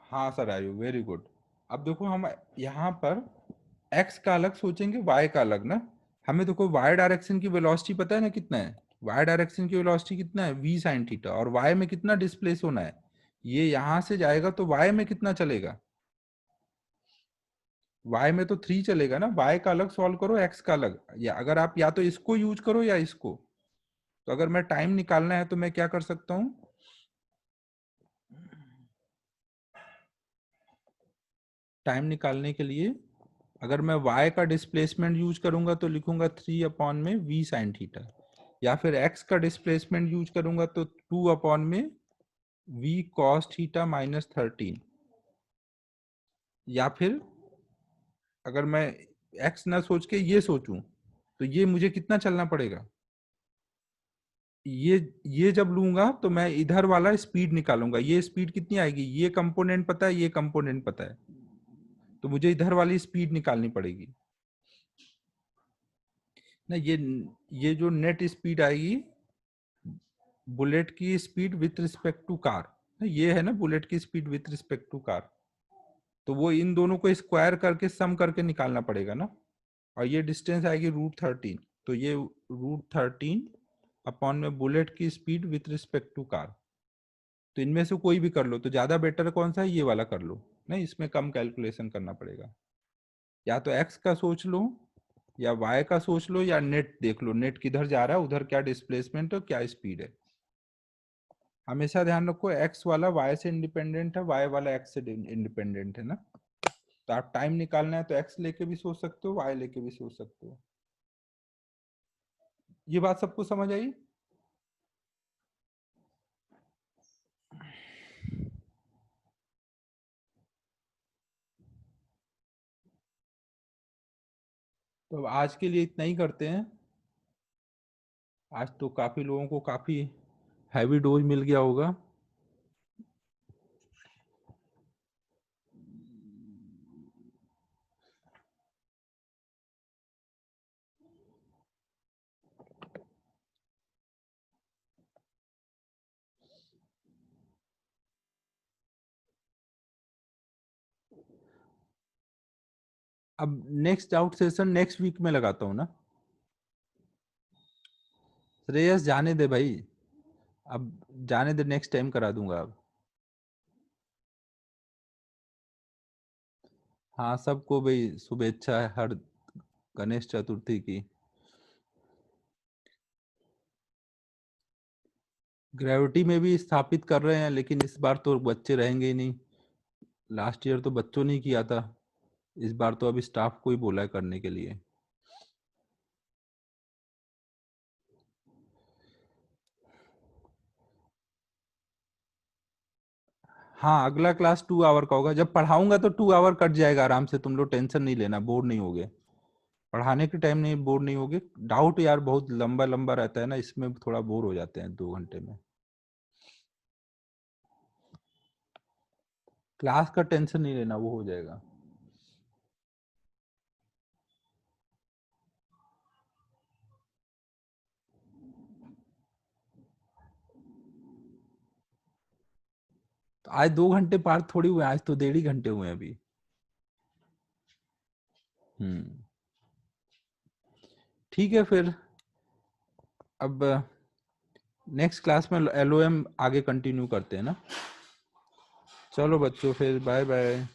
हाँ सर आयु, वेरी गुड। अब देखो हम यहाँ पर x का अलग सोचेंगे, y का अलग ना। हमें देखो y डायरेक्शन की वेलोसिटी पता है ना कितना है, y डायरेक्शन की वेलोसिटी कितना है v sin थीटा, और y में कितना डिस्प्लेस होना है, ये यहां से जाएगा तो y में कितना चलेगा, y में तो 3 चलेगा ना। y का अलग सॉल्व करो, x का अलग, या अगर आप या तो इसको यूज करो या इसको। तो अगर मैं टाइम निकालना है तो मैं क्या कर सकता हूं, टाइम निकालने के लिए अगर मैं y का डिस्प्लेसमेंट यूज करूंगा तो लिखूंगा 3 अपॉन में v sin थीटा, या फिर x का डिस्प्लेसमेंट यूज करूंगा तो 2 अपॉन में v cos थीटा माइनस 13, या फिर अगर मैं x ना सोच के ये सोचूं तो ये मुझे कितना चलना पड़ेगा, ये जब लूंगा तो मैं इधर वाला स्पीड निकालूंगा, ये स्पीड कितनी आएगी, ये कंपोनेंट पता है, ये कंपोनेंट पता है, तो मुझे इधर वाली स्पीड निकालनी पड़ेगी ना। ये जो नेट स्पीड आएगी बुलेट की speed with respect to car, ये है ना बुलेट की speed with respect to car, तो वो इन दोनों को स्क्वायर करके सम करके निकालना पड़ेगा ना। और ये डिस्टेंस आएगी √13, तो ये √13 अपॉन में बुलेट की speed with respect to car. तो इनमें से कोई भी कर लो, तो ज्यादा बेटर कौन सा है, ये वाला कर लो। नहीं, इसमें कम कैलकुलेशन करना पड़ेगा। या तो एक्स का सोच लो, या वाई का सोच लो, या नेट देख लो, नेट किधर जा रहा है, उधर क्या डिस्प्लेसमेंट है, क्या स्पीड है। हमेशा ध्यान रखो एक्स वाला वाई से इंडिपेंडेंट है, वाई वाला एक्स से इंडिपेंडेंट है ना। तो आप टाइम निकालना है तो एक्स लेके भी सोच सकते हो, वाई लेके भी सोच सकते हो। ये बात सबको समझ आई? तो अब आज के लिए इतना ही करते हैं। आज तो काफी लोगों को काफी हैवी डोज मिल गया होगा। अब next out session next week में लगाता हूँ ना। श्रेयस जाने दे भाई, अब जाने दे, नेक्स्ट टाइम करा दूंगा अब। हाँ, सबको भाई शुभेच्छा है हर गणेश चतुर्थी की। ग्रेविटी में भी स्थापित कर रहे हैं, लेकिन इस बार तो बच्चे रहेंगे ही नहीं। लास्ट ईयर तो बच्चों ने किया था, इस बार तो अभी स्टाफ को ही बोला है करने के लिए। हाँ, अगला क्लास 2 आवर का होगा। जब पढ़ाऊंगा तो 2 आवर कट जाएगा आराम से, तुम लोग टेंशन नहीं लेना, बोर नहीं होगे। पढ़ाने के टाइम नहीं बोर नहीं होगे। डाउट यार बहुत लंबा लंबा रहता है ना, इसमें थोड़ा बोर हो जाते हैं 2 घंटे में। क्लास का टेंशन नहीं लेना, वो हो जाएगा। तो आज 2 घंटे पार थोड़ी हुए, आज तो 1.5 घंटे हुए अभी। ठीक है फिर, अब नेक्स्ट क्लास में LOM आगे कंटिन्यू करते हैं ना। चलो बच्चों, फिर बाय बाय।